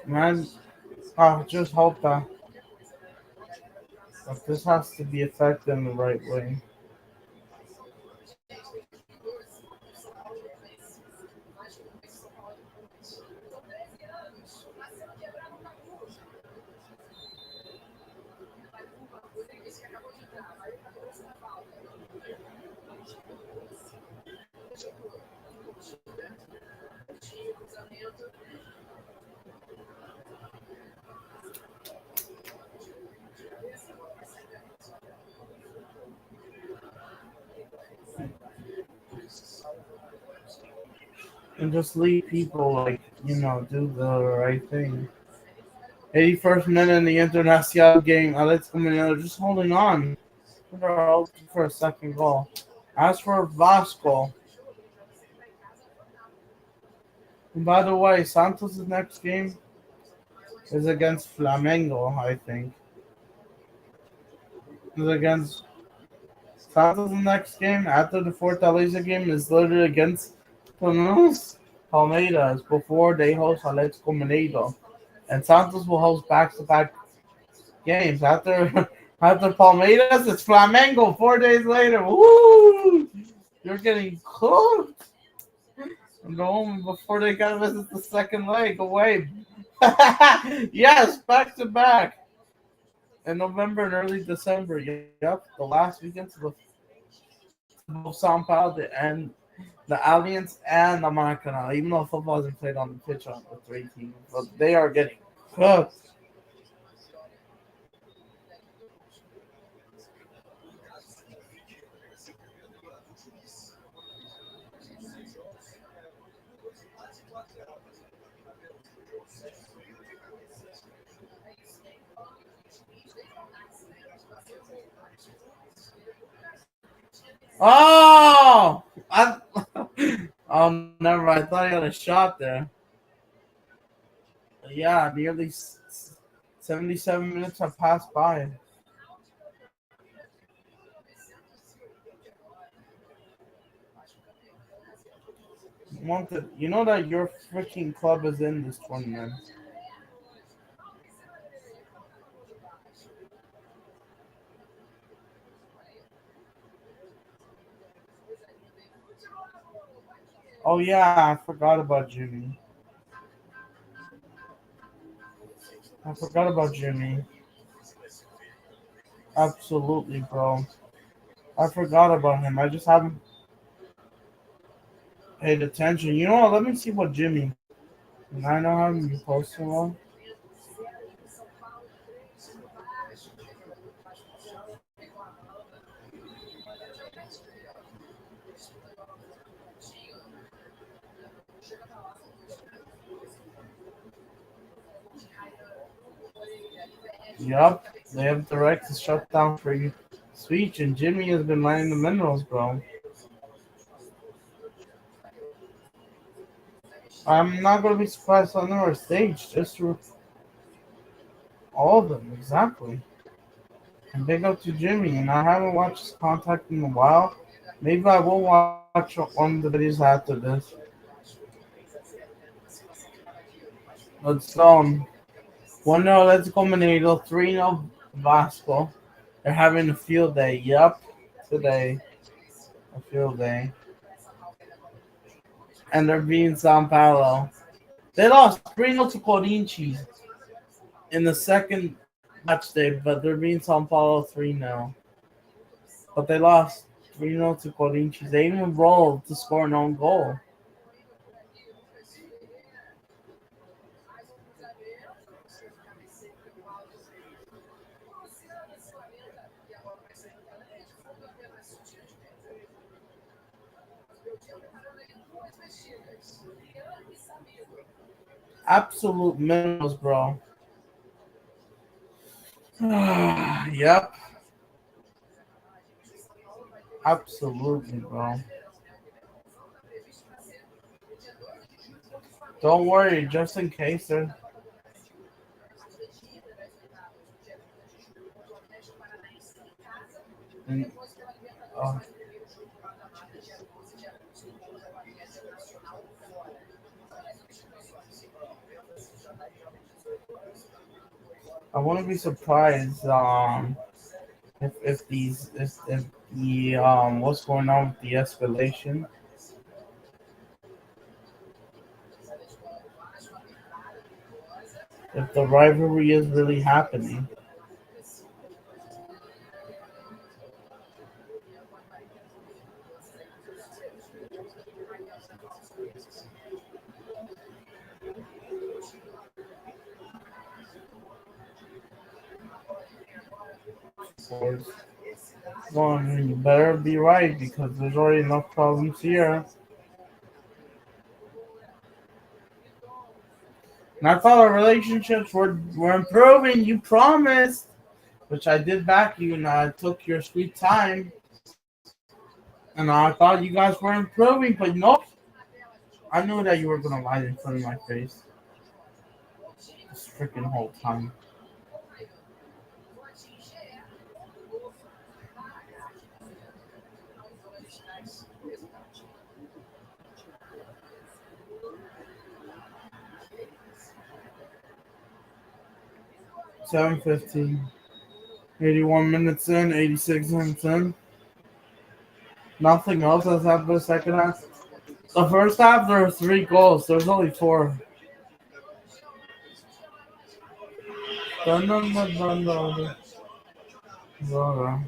Man, I just hope that this has to be affected in the right way. And just leave people like, do the right thing. 81st minute in the Internacional game, Alex Gemiro just holding on. They're hoping for a second goal. As for Vasco, and by the way, Santos' next game is against Flamengo, I think. Is against Santos' next game after the Fortaleza game is literally against Palmeiras before they host Atlético Mineiro. And Santos will host back-to-back games. After after Palmeiras, it's Flamengo 4 days later. Woo! You're getting cooked. And go home before they gotta visit the second leg away. Yes, back to back. In November and early December. Yep, the last weekend to both Sao Paulo and the Alliance and the Maracanã. Even though football isn't played on the pitch on the three teams, but they are getting cooked. Oh! Oh, never mind. I thought he had a shot there. Yeah, nearly 77 minutes have passed by. You know that your freaking club is in this tournament. Oh yeah, I forgot about Jimmy. I forgot about Jimmy. Absolutely, bro. I forgot about him. I just haven't paid attention. You know what? Let me see what Jimmy. And I know how you posting one. Yup, they have direct shutdown for you. Speech and Jimmy has been mining the minerals, bro. I'm not gonna be surprised on our stage, just for all of them, exactly. And big up to Jimmy, and I haven't watched his contact in a while. Maybe I will watch one of the videos after this. Let's go. 1-0, let's go Manado. 3-0 Vasco. They're having a field day. Yup, today. A field day. And they're beating Sao Paulo. They lost 3-0 to Corinthians in the second match day, but they're beating Sao Paulo 3-0. But they lost 3-0 to Corinthians. They even rolled to score an own goal. Absolute minerals, bro. Yep, absolutely, bro. Don't worry, just in case, sir. And, uh, I wouldn't be surprised if the what's going on with the escalation, if the rivalry is really happening. Or, well, you better be right because there's already enough problems here. And I thought our relationships were improving. You promised, which I did back you, and I took your sweet time. And I thought you guys were improving, but nope. I knew that you were gonna lie in front of my face this freaking whole time. 7:15, 81 minutes in, 86 minutes in. Nothing else has happened the second half. The first half, there were 3 goals. There's only 4. Dun, dun, dun, dun, dun, dun.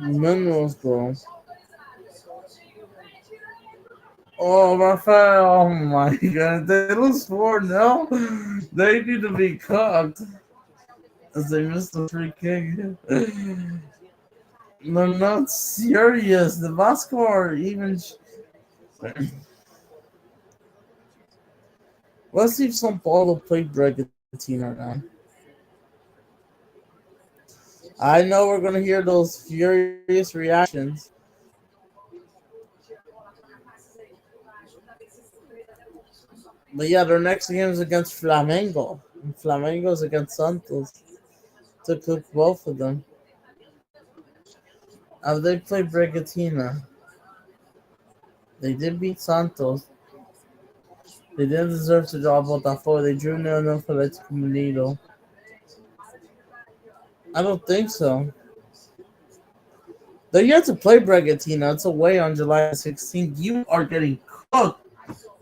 Minerals, bro. Oh, Rafael. Oh my god. They lose 4 now. They need to be cooked as they missed the free kick. They're not serious. The Vasco are even. Let's see if Sao Paulo played Bragantino now. I know we're gonna hear those furious reactions. But yeah, their next game is against Flamengo. And Flamengo's against Santos. To cook both of them. They played Bragantino. They did beat Santos. They didn't deserve to draw Botafogo. They drew 0-0 for Atlético Mineiro. I don't think so. They're yet to play Bragantino. It's away on July 16th. You are getting cooked.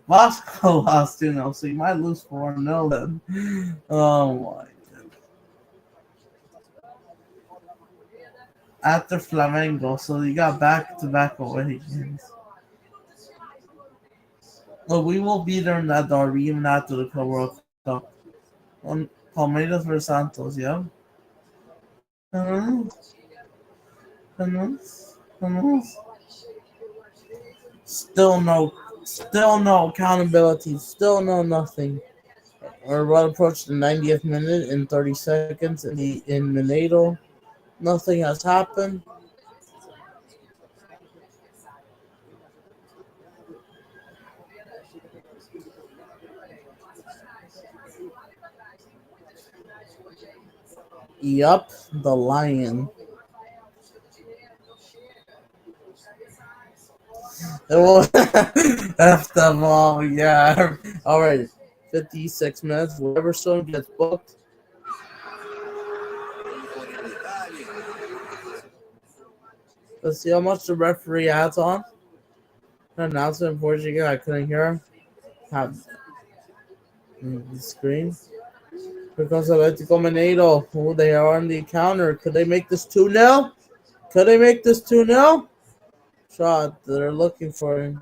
Vasco lost 2-0, so you might lose 4-0 then. Oh my god. After Flamengo, so you got back-to-back away games. But we will beat them in that derby even after the World Cup. On Palmeiras versus Santos, yeah? Vamos, vamos, vamos. Still no accountability. Still no nothing. We're about to approach the 90th minute in 30 seconds in Mineiro. Nothing has happened. Yup, the lion. F them all, yeah. All right, 56 minutes. Whatever song gets booked. Let's see how much the referee adds on. An announcement in Portuguese. I couldn't hear him. Have the screen. Here comes Atletico Mineiro. Oh, they are on the counter. Could they make this 2-0? Could they make this 2-0? Shot. They're looking for him.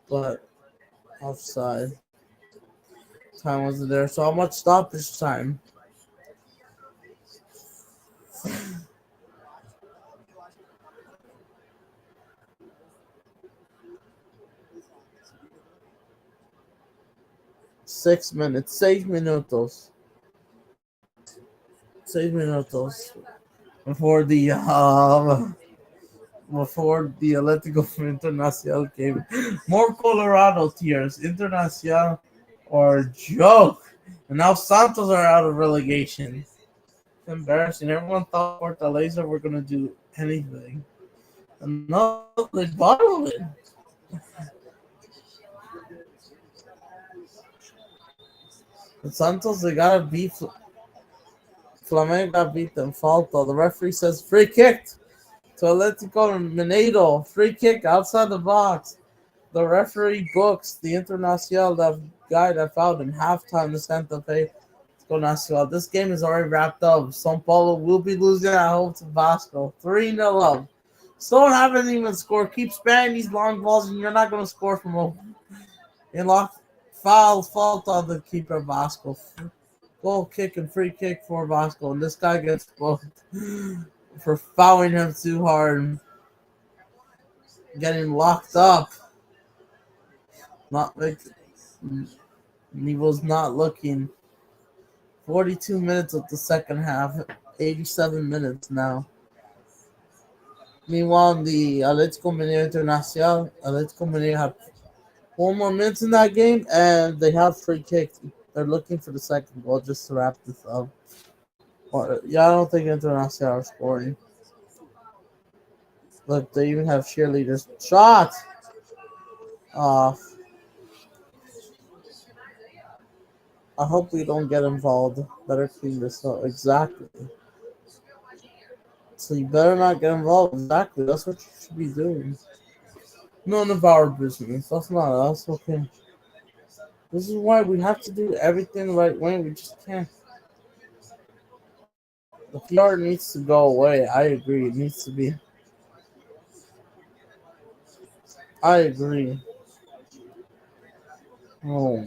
But offside. Time wasn't there. So how much stoppage time? Six minutes. 6 minutos. 6 minutos. Before the Atlético Internacional game. More Colorado tears. Internacional or joke. And now Santos are out of relegation. It's embarrassing. Everyone thought Fortaleza were going to do anything. And no, they bottled it. The Santos, they got to beat Flamengo, got to beat them. Falta. The referee says free kick to Atlético Mineiro. Free kick outside the box. The referee books the Internacional, that guy that fouled in halftime to Santa Fe. Nacional. This game is already wrapped up. Sao Paulo will be losing at home to Vasco. 3-0 up. Still haven't even scored. Keep spamming these long balls and you're not going to score from home. And fault on the keeper Vasco. Goal kick and free kick for Vasco. And this guy gets booked for fouling him too hard. Getting locked up. Not like he was not looking. 42 minutes of the second half. 87 minutes now. Meanwhile, the Atlético Mineiro Internacional, Atlético Mineiro have 4 more minutes in that game, and they have free kicks. They're looking for the second goal just to wrap this up. I don't think Internacional are scoring. Look, they even have cheerleaders. Shot! Off. I hope we don't get involved. Better clean this up. Exactly. So you better not get involved. Exactly. That's what you should be doing. None of our business. That's not us. Okay. This is why we have to do everything the right way. We just can't. The PR needs to go away. I agree. It needs to be. I agree. Oh.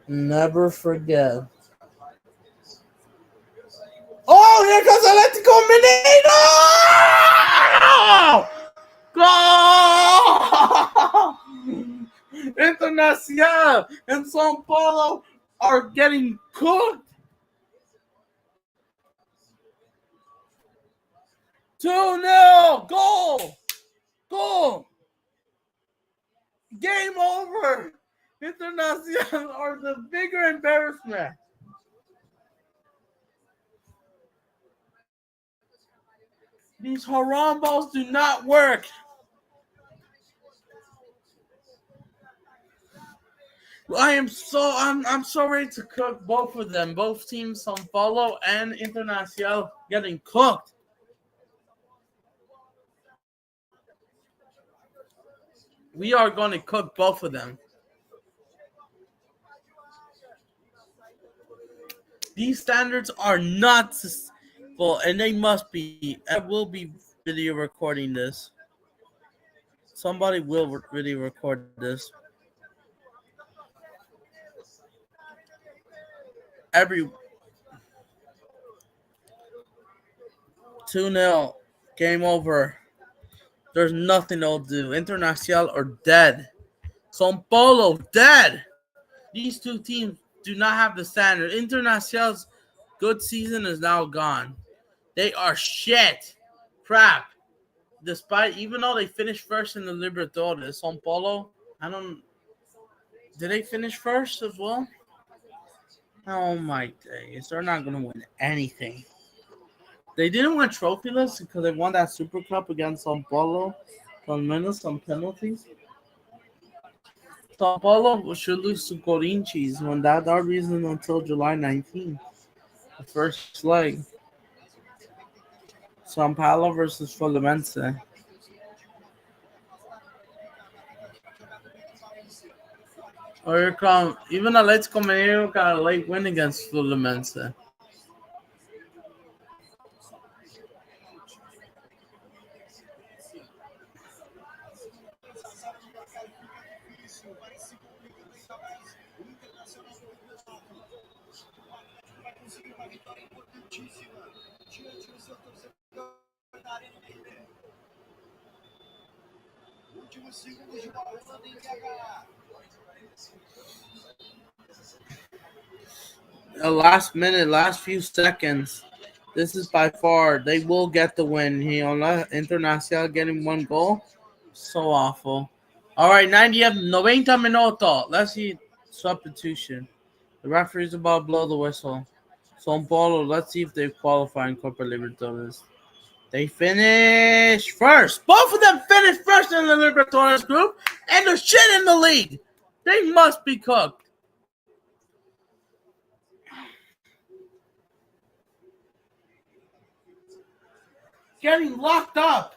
Never forget. Oh, here comes Atlético Mineiro! Goal! Internacional and Sao Paulo are getting cooked. 2-0! Goal! Goal! Game over! Internacional are the bigger embarrassment. These haram balls do not work. I'm so ready to cook both of them. Both teams, Sao Paulo and Internacional, getting cooked. We are going to cook both of them. These standards are not sustainable, and they must be. I will be video recording this. Somebody will video record this. Every 2-0, game over. There's nothing they'll do. Internacional are dead. Sao Paulo dead. These two teams do not have the standard. Internacional's good season is now gone. They are shit. Crap. Even though they finished first in the Libertadores, Sao Paulo, did they finish first as well? Oh my days. They're not going to win anything. They didn't win trophyless because they won that Super Cup against Sao Paulo on minus some penalties. Sao Paulo should lose to Corinthians when that derby isn't until July 19th. The first leg. Sao Paulo versus Fluminense. Or here come even Atlético Mineiro got a late win against Fluminense. The last minute, last few seconds. This is by far they will get the win. Internacional getting one goal. So awful. All right, 90th, 90 minuto. Let's see substitution. The referee's about to blow the whistle. Sao Paulo, let's see if they qualify in Copa Libertadores. They finish first. Both of them finished first in the Libertadores group, and they're shit in the league. They must be cooked. Getting locked up.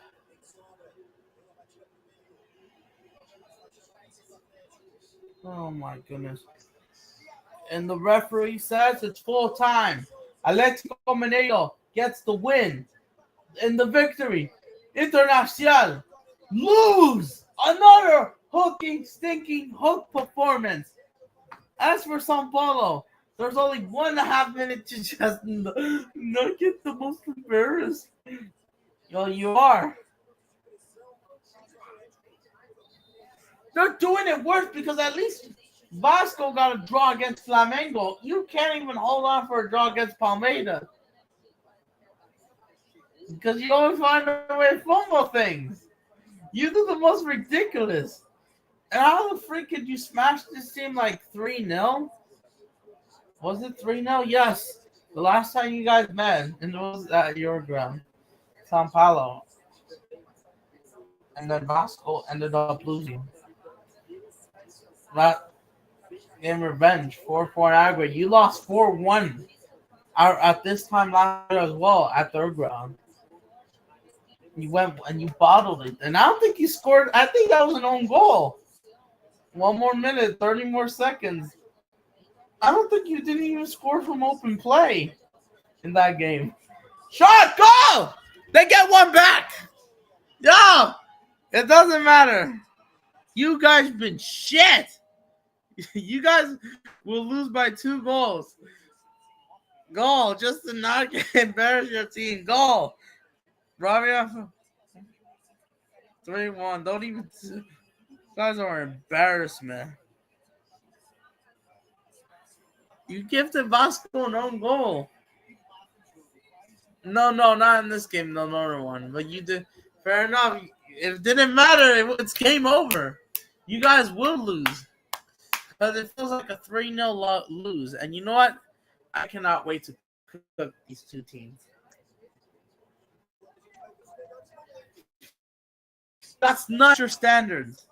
Oh my goodness. And the referee says it's full time. Atlético Mineiro gets the win and the victory. Internacional lose another hooking, stinking hook performance. As for Sao Paulo, there's only 1.5 minutes to just not get the most embarrassed. Yo, you are. They're doing it worse because at least Vasco got a draw against Flamengo. You can't even hold on for a draw against Palmeiras. Because you always find a way to fumble things. You do the most ridiculous. And how the freak could you smash this team like 3-0? Was it 3-0? Yes. The last time you guys met, and it was at your ground. Sao Paulo. And then Vasco ended up losing. That in revenge, 4-4 aggregate. You lost 4-1 at this time last year as well at their ground. You went and you bottled it. And I don't think you scored. I think that was an own goal. 1 more minute, 30 more seconds. I don't think you didn't even score from open play in that game. Shot, goal! They get one back. Yo, it doesn't matter. You guys been shit. You guys will lose by 2 goals. Goal, just to not embarrass your team. Goal. Rabia 3-1. Don't even. You guys are an embarrassment. You gifted Vasco an own goal. No, not in this game. No, another one. But you did. Fair enough. It didn't matter. It's game over. You guys will lose. Because it feels like a 3-0 lose. And you know what? I cannot wait to cook these two teams. That's not your standards.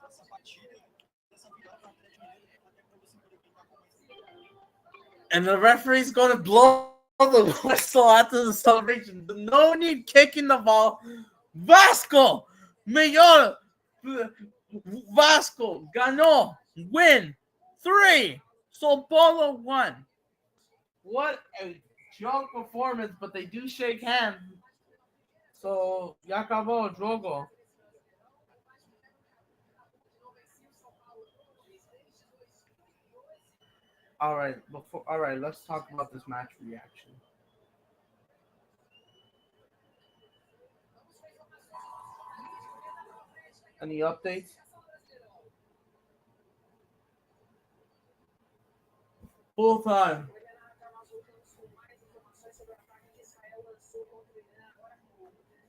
And the referee's going to blow the whistle after the celebration. No need kicking the ball. Vasco! Mayor! Vasco! Ganó! Win! 3! Sao Paulo 1. What a junk performance, but they do shake hands. So, ya acabó el juego. All right, let's talk about this match reaction. Any updates? Full time.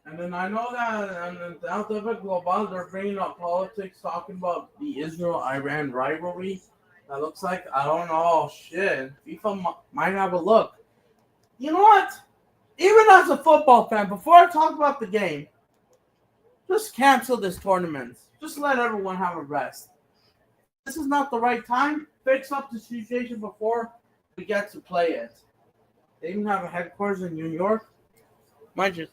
And then I know that on the Alphabet Global, they're bringing up politics, talking about the Israel-Iran rivalry. That looks like, I don't know, shit. FIFA might have a look. You know what? Even as a football fan, before I talk about the game, just cancel this tournament. Just let everyone have a rest. This is not the right time. Fix up the situation before we get to play it. They even have a headquarters in New York. Mind you,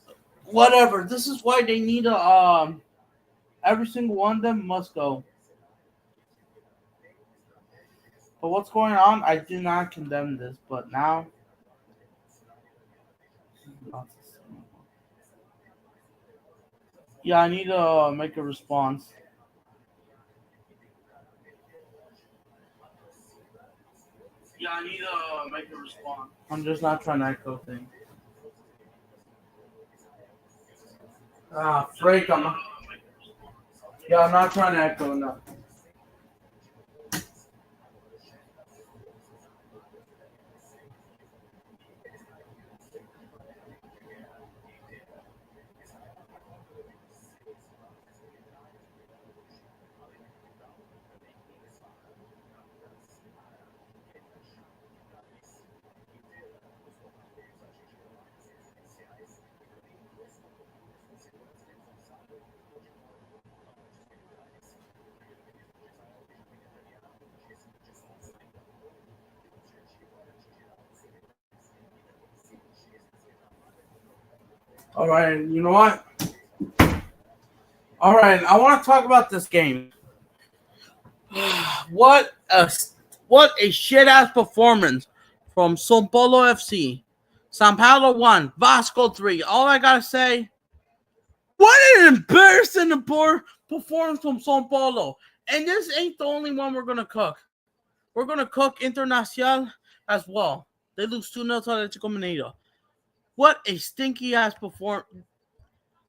whatever. This is why they need a every single one of them must go. But what's going on? I do not condemn this, but now yeah, I need to make a response. Yeah, I need to make a response. I'm just not trying to echo things. Ah, freak! I'm not trying to echo enough. All right, you know what? All right, I want to talk about this game. what a what a shit ass performance from Sao Paulo FC. Sao Paulo 1, Vasco 3. All I gotta say, what an embarrassing and poor performance from Sao Paulo. And this ain't the only one we're gonna cook. We're gonna cook Internacional as well. They lose 2-0 to Atletico Mineiro. What a stinky ass performance.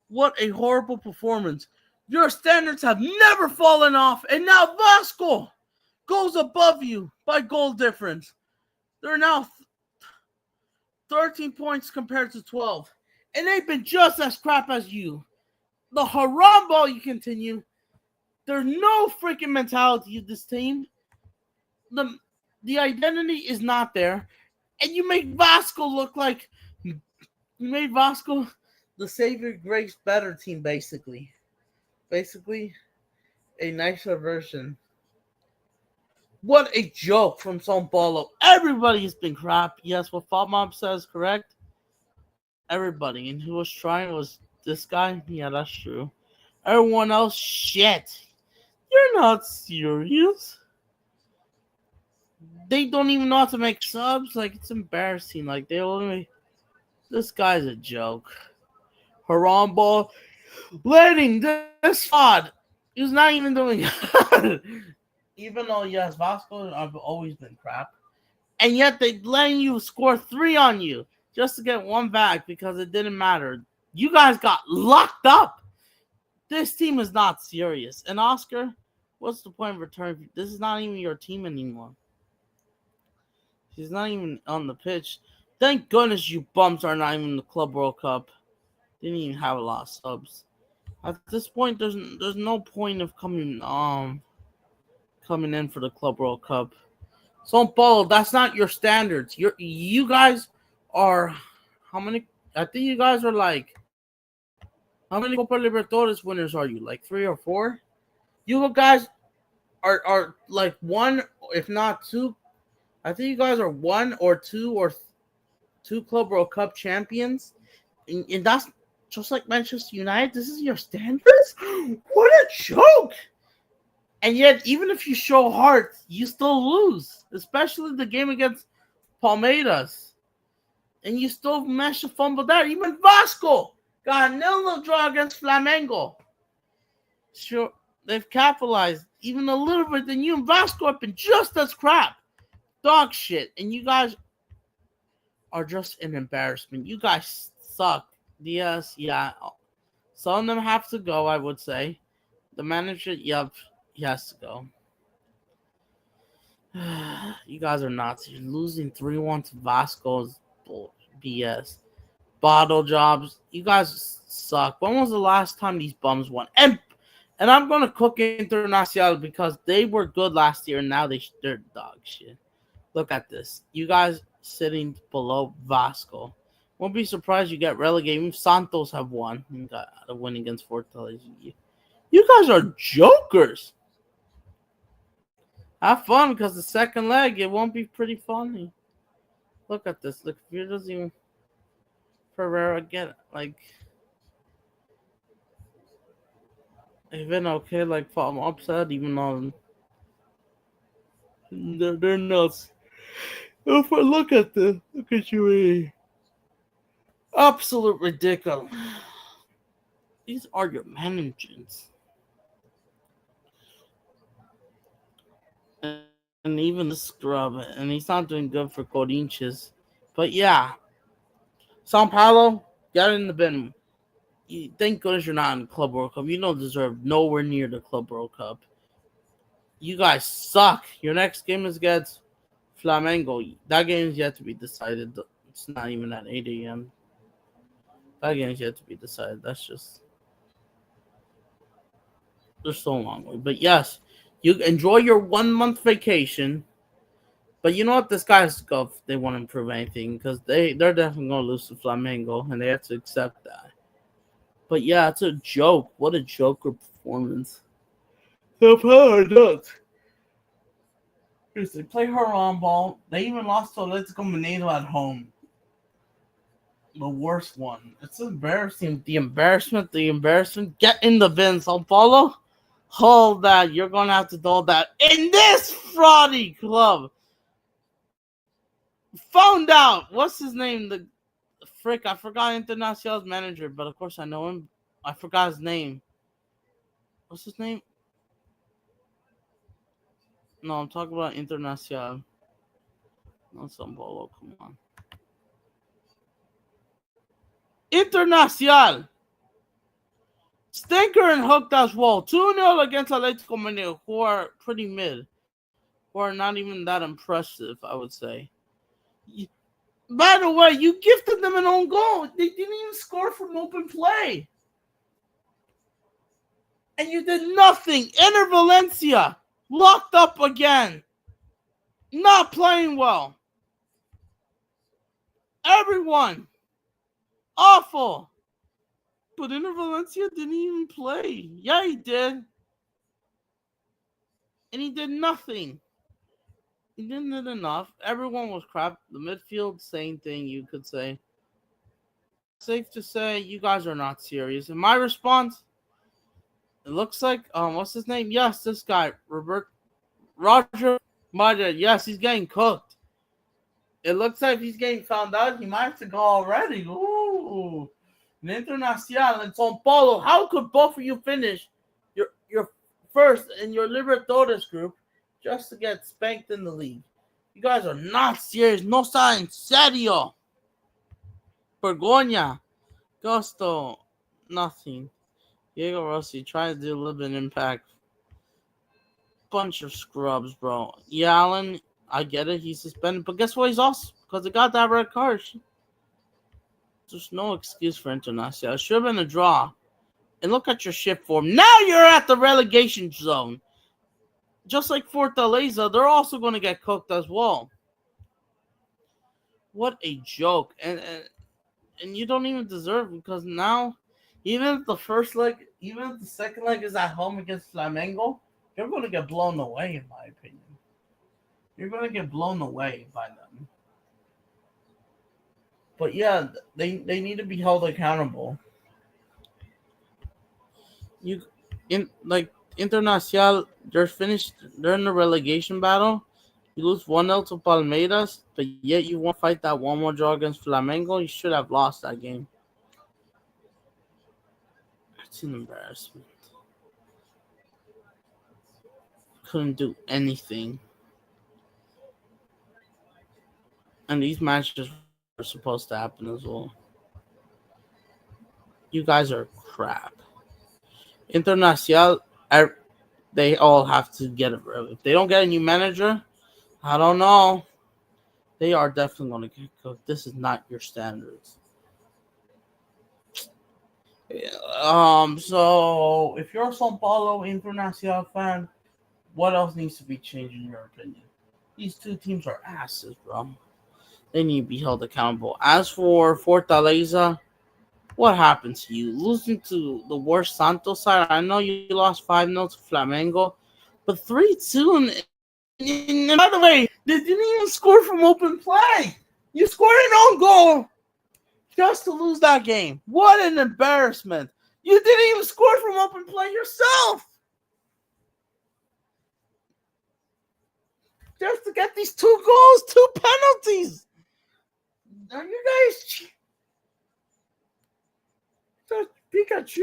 What a horrible performance. Your standards have never fallen off, and now Vasco goes above you by goal difference. They're now 13 points compared to 12, and they've been just as crap as you. The haram ball you continue. There's no freaking mentality of this team. The identity is not there, and you make Vasco look like the Savior Grace better team, basically. Basically, a nicer version. What a joke from Sao Paulo. Everybody's been crap. Yes, what Fault Mob says, correct? Everybody. And who was trying was this guy? Yeah, that's true. Everyone else, shit. You're not serious. They don't even know how to make subs. Like, it's embarrassing. Like, they only... This guy's a joke. Haram ball. Letting this squad. He's not even doing good. Even though, yes, Vasco have always been crap. And yet they letting you score 3 on you just to get 1 back because it didn't matter. You guys got locked up. This team is not serious. And Oscar, what's the point of return? This is not even your team anymore. He's not even on the pitch. Thank goodness you bums are not even in the Club World Cup. Didn't even have a lot of subs. At this point, there's no point of coming in for the Club World Cup. Sao Paulo, that's not your standards. You guys are how many? I think you guys are like how many Copa Libertadores winners are you? Like 3 or 4? You guys are like 1, if not 2. I think you guys are 1 or 2 Club World Cup champions, and that's just like Manchester United. This is your standards. What a joke! And yet, even if you show heart, you still lose. Especially the game against Palmeiras. And you still managed to fumble that. Even Vasco got a 0-0 draw against Flamengo. Sure, they've capitalized even a little bit than you and Vasco have been just as crap. Dog shit. And you guys are just an embarrassment. You guys suck. Yes, yeah. Some of them have to go, I would say. The manager, yep. He has to go. You guys are nuts. You're losing 3-1 to Vasco's BS. Bottle jobs. You guys suck. When was the last time these bums won? And I'm going to cook Internacional because they were good last year and now they're dog shit. Look at this. You guys sitting below Vasco. Won't be surprised you get relegated. Even Santos have won. You got a win against Fortaleza. You guys are jokers. Have fun because the second leg, it won't be pretty funny. Look at this. Look, if doesn't even Pereira get like even okay, like I'm upset even on they're nuts. If I look at this, look at you, absolute ridiculous. These are your managers. And even the scrub, and he's not doing good for Corinthians. But yeah, Sao Paulo, get in the bin. Thank goodness you're not in the Club World Cup. You don't deserve nowhere near the Club World Cup. You guys suck. Your next game is against Flamengo. That game is yet to be decided. It's not even at 8 a.m. That game is yet to be decided. That's just... There's so long. But yes, you enjoy your 1 month vacation. But you know what? This guy's go if they want to improve anything because they're definitely going to lose to Flamengo and they have to accept that. But yeah, it's a joke. What a joker performance. They play her on ball. They even lost to Atletico Mineiro at home. The worst one. It's embarrassing. The embarrassment. Get in the bin, Sao Paulo. Hold that. You're going to have to do that in this fraudy club. Found out. What's his name? The frick. I forgot Internacional's manager, but of course I know him. I forgot his name. What's his name? No, I'm talking about Internacional. Not Sao Paulo. Come on. Internacional. Stinker and hooked as well. 2-0 against Atletico Mineiro, who are pretty mid. Who are not even that impressive, I would say. By the way, you gifted them an own goal. They didn't even score from open play. And you did nothing. Inter Valencia locked up again. Not playing well. Everyone. Awful. But Inter Valencia didn't even play. Yeah, he did. And he did nothing. He didn't do enough. Everyone was crap. The midfield, same thing you could say. Safe to say, you guys are not serious. And my response, it looks like, what's his name? Yes, this guy, Roger Madrid. Yes, he's getting cooked. It looks like he's getting found out. He might have to go already. Ooh. Internacional and Sao Paulo. How could both of you finish your first in your Libertadores group just to get spanked in the league? You guys are not serious. No está en serio. Vergoña. Gusto. Nothing. Diego Rossi trying to do a little bit of impact. Bunch of scrubs, bro. Yeah, Allen, I get it. He's suspended. But guess what? He's also because he got that red card. There's no excuse for Internacional. It should have been a draw. And look at your ship form. Now you're at the relegation zone. Just like Fortaleza, they're also going to get cooked as well. What a joke. And you don't even deserve it because now, even if the first leg, even if the second leg is at home against Flamengo, you're going to get blown away, in my opinion. You're going to get blown away by them. But yeah, they need to be held accountable. Internacional, they're finished. They're in the relegation battle. You lose 1-0 to Palmeiras, but yet you want to fight that one more draw against Flamengo. You should have lost that game. It's an embarrassment. Couldn't do anything. And these matches were supposed to happen as well. You guys are crap. Internacional, they all have to get it. If they don't get a new manager, I don't know. They are definitely going to get cooked. This is not your standards. So if you're a Sao Paulo Internacional fan, what else needs to be changed in your opinion? These two teams are asses, bro. They need to be held accountable. As for Fortaleza, what happened to you? Losing to the worst Santos side. I know you lost 5-0 to Flamengo, but 3-2. And by the way, they didn't even score from open play. You scored an own goal just to lose that game. What an embarrassment. You didn't even score from open play yourself. Just to get these 2 goals, 2 penalties. Are you guys Pikachu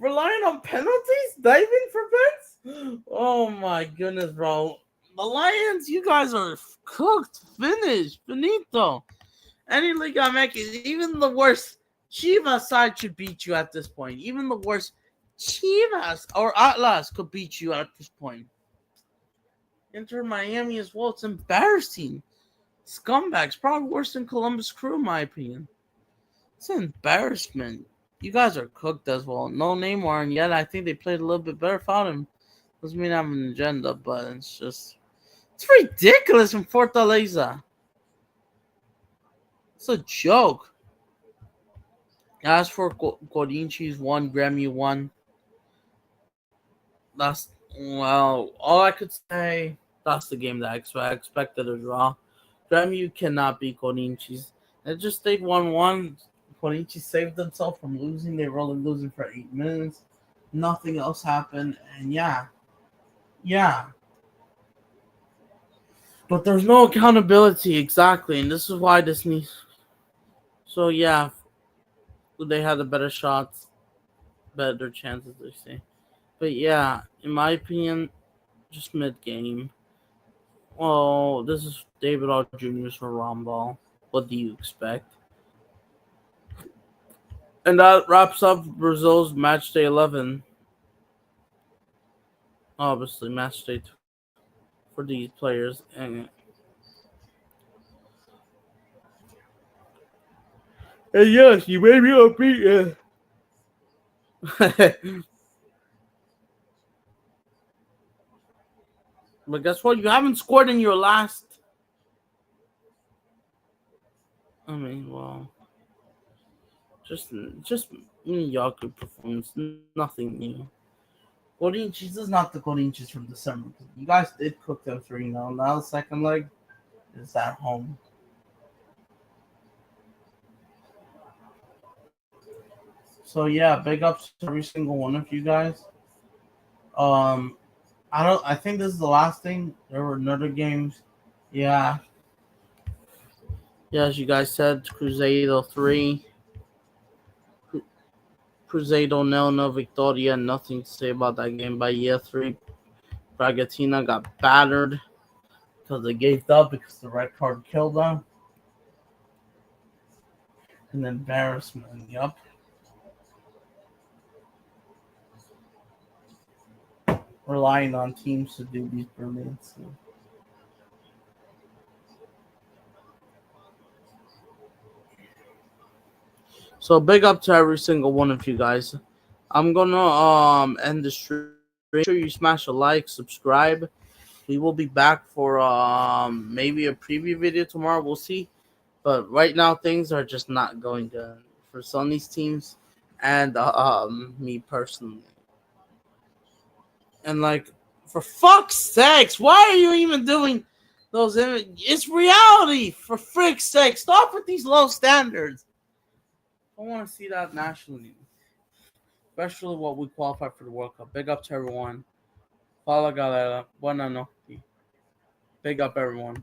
relying on penalties? Diving for pens? Oh my goodness, bro. The Lions, you guys are cooked, finished, finito. Any Liga MX, even the worst Chivas side should beat you at this point. Even the worst Chivas or Atlas could beat you at this point. Inter Miami as well. It's embarrassing. Scumbags, probably worse than Columbus Crew, in my opinion. It's an embarrassment. You guys are cooked as well. No Neymar, and yet I think they played a little bit better without him. Doesn't mean I have an agenda, but it's ridiculous from Fortaleza. It's a joke. As for Corinthians 1, Grêmio 1, that's, well, all I could say, that's the game that I expected a draw. Grêmio cannot beat Corinthians. It just stayed 1-1. Corinthians saved themselves from losing. They were only losing for 8 minutes. Nothing else happened. And yeah. But there's no accountability, exactly. And this is why this needs. So yeah, they had the better shots, better chances, they say. But yeah, in my opinion, just mid-game. Well, this is David R. Jr.'s for Ramball. What do you expect? And that wraps up Brazil's match day 11. Obviously, match day 2 for these players. And yes, you made me upbeat. But guess what? You haven't scored in your last. I mean, well, just mediocre performance. Nothing new. Corinthians is not the Corinthians from December. You guys did cook them 3-0. Now the second leg is at home. So yeah, big ups to every single one of you guys. I think this is the last thing. There were another games. Yeah. Yeah, as you guys said, Cruzeiro 3. Cruzeiro 0, no Victoria. Nothing to say about that game. Bahia 3. Bragantino got battered because they gave up because the red card killed them. An embarrassment. Yup. Relying on teams to do these brilliance. So big up to every single one of you guys. I'm gonna end the stream. Make sure you smash a like, subscribe. We will be back for maybe a preview video tomorrow. We'll see. But right now things are just not going good for Sonny's teams and me personally. And like, for fuck's sakes, why are you even doing those images? It's reality, for frick's sake. Stop with these low standards. I want to see that nationally, especially what we qualify for the World Cup. Big up to everyone. Fala galera. Buena noite. Big up everyone.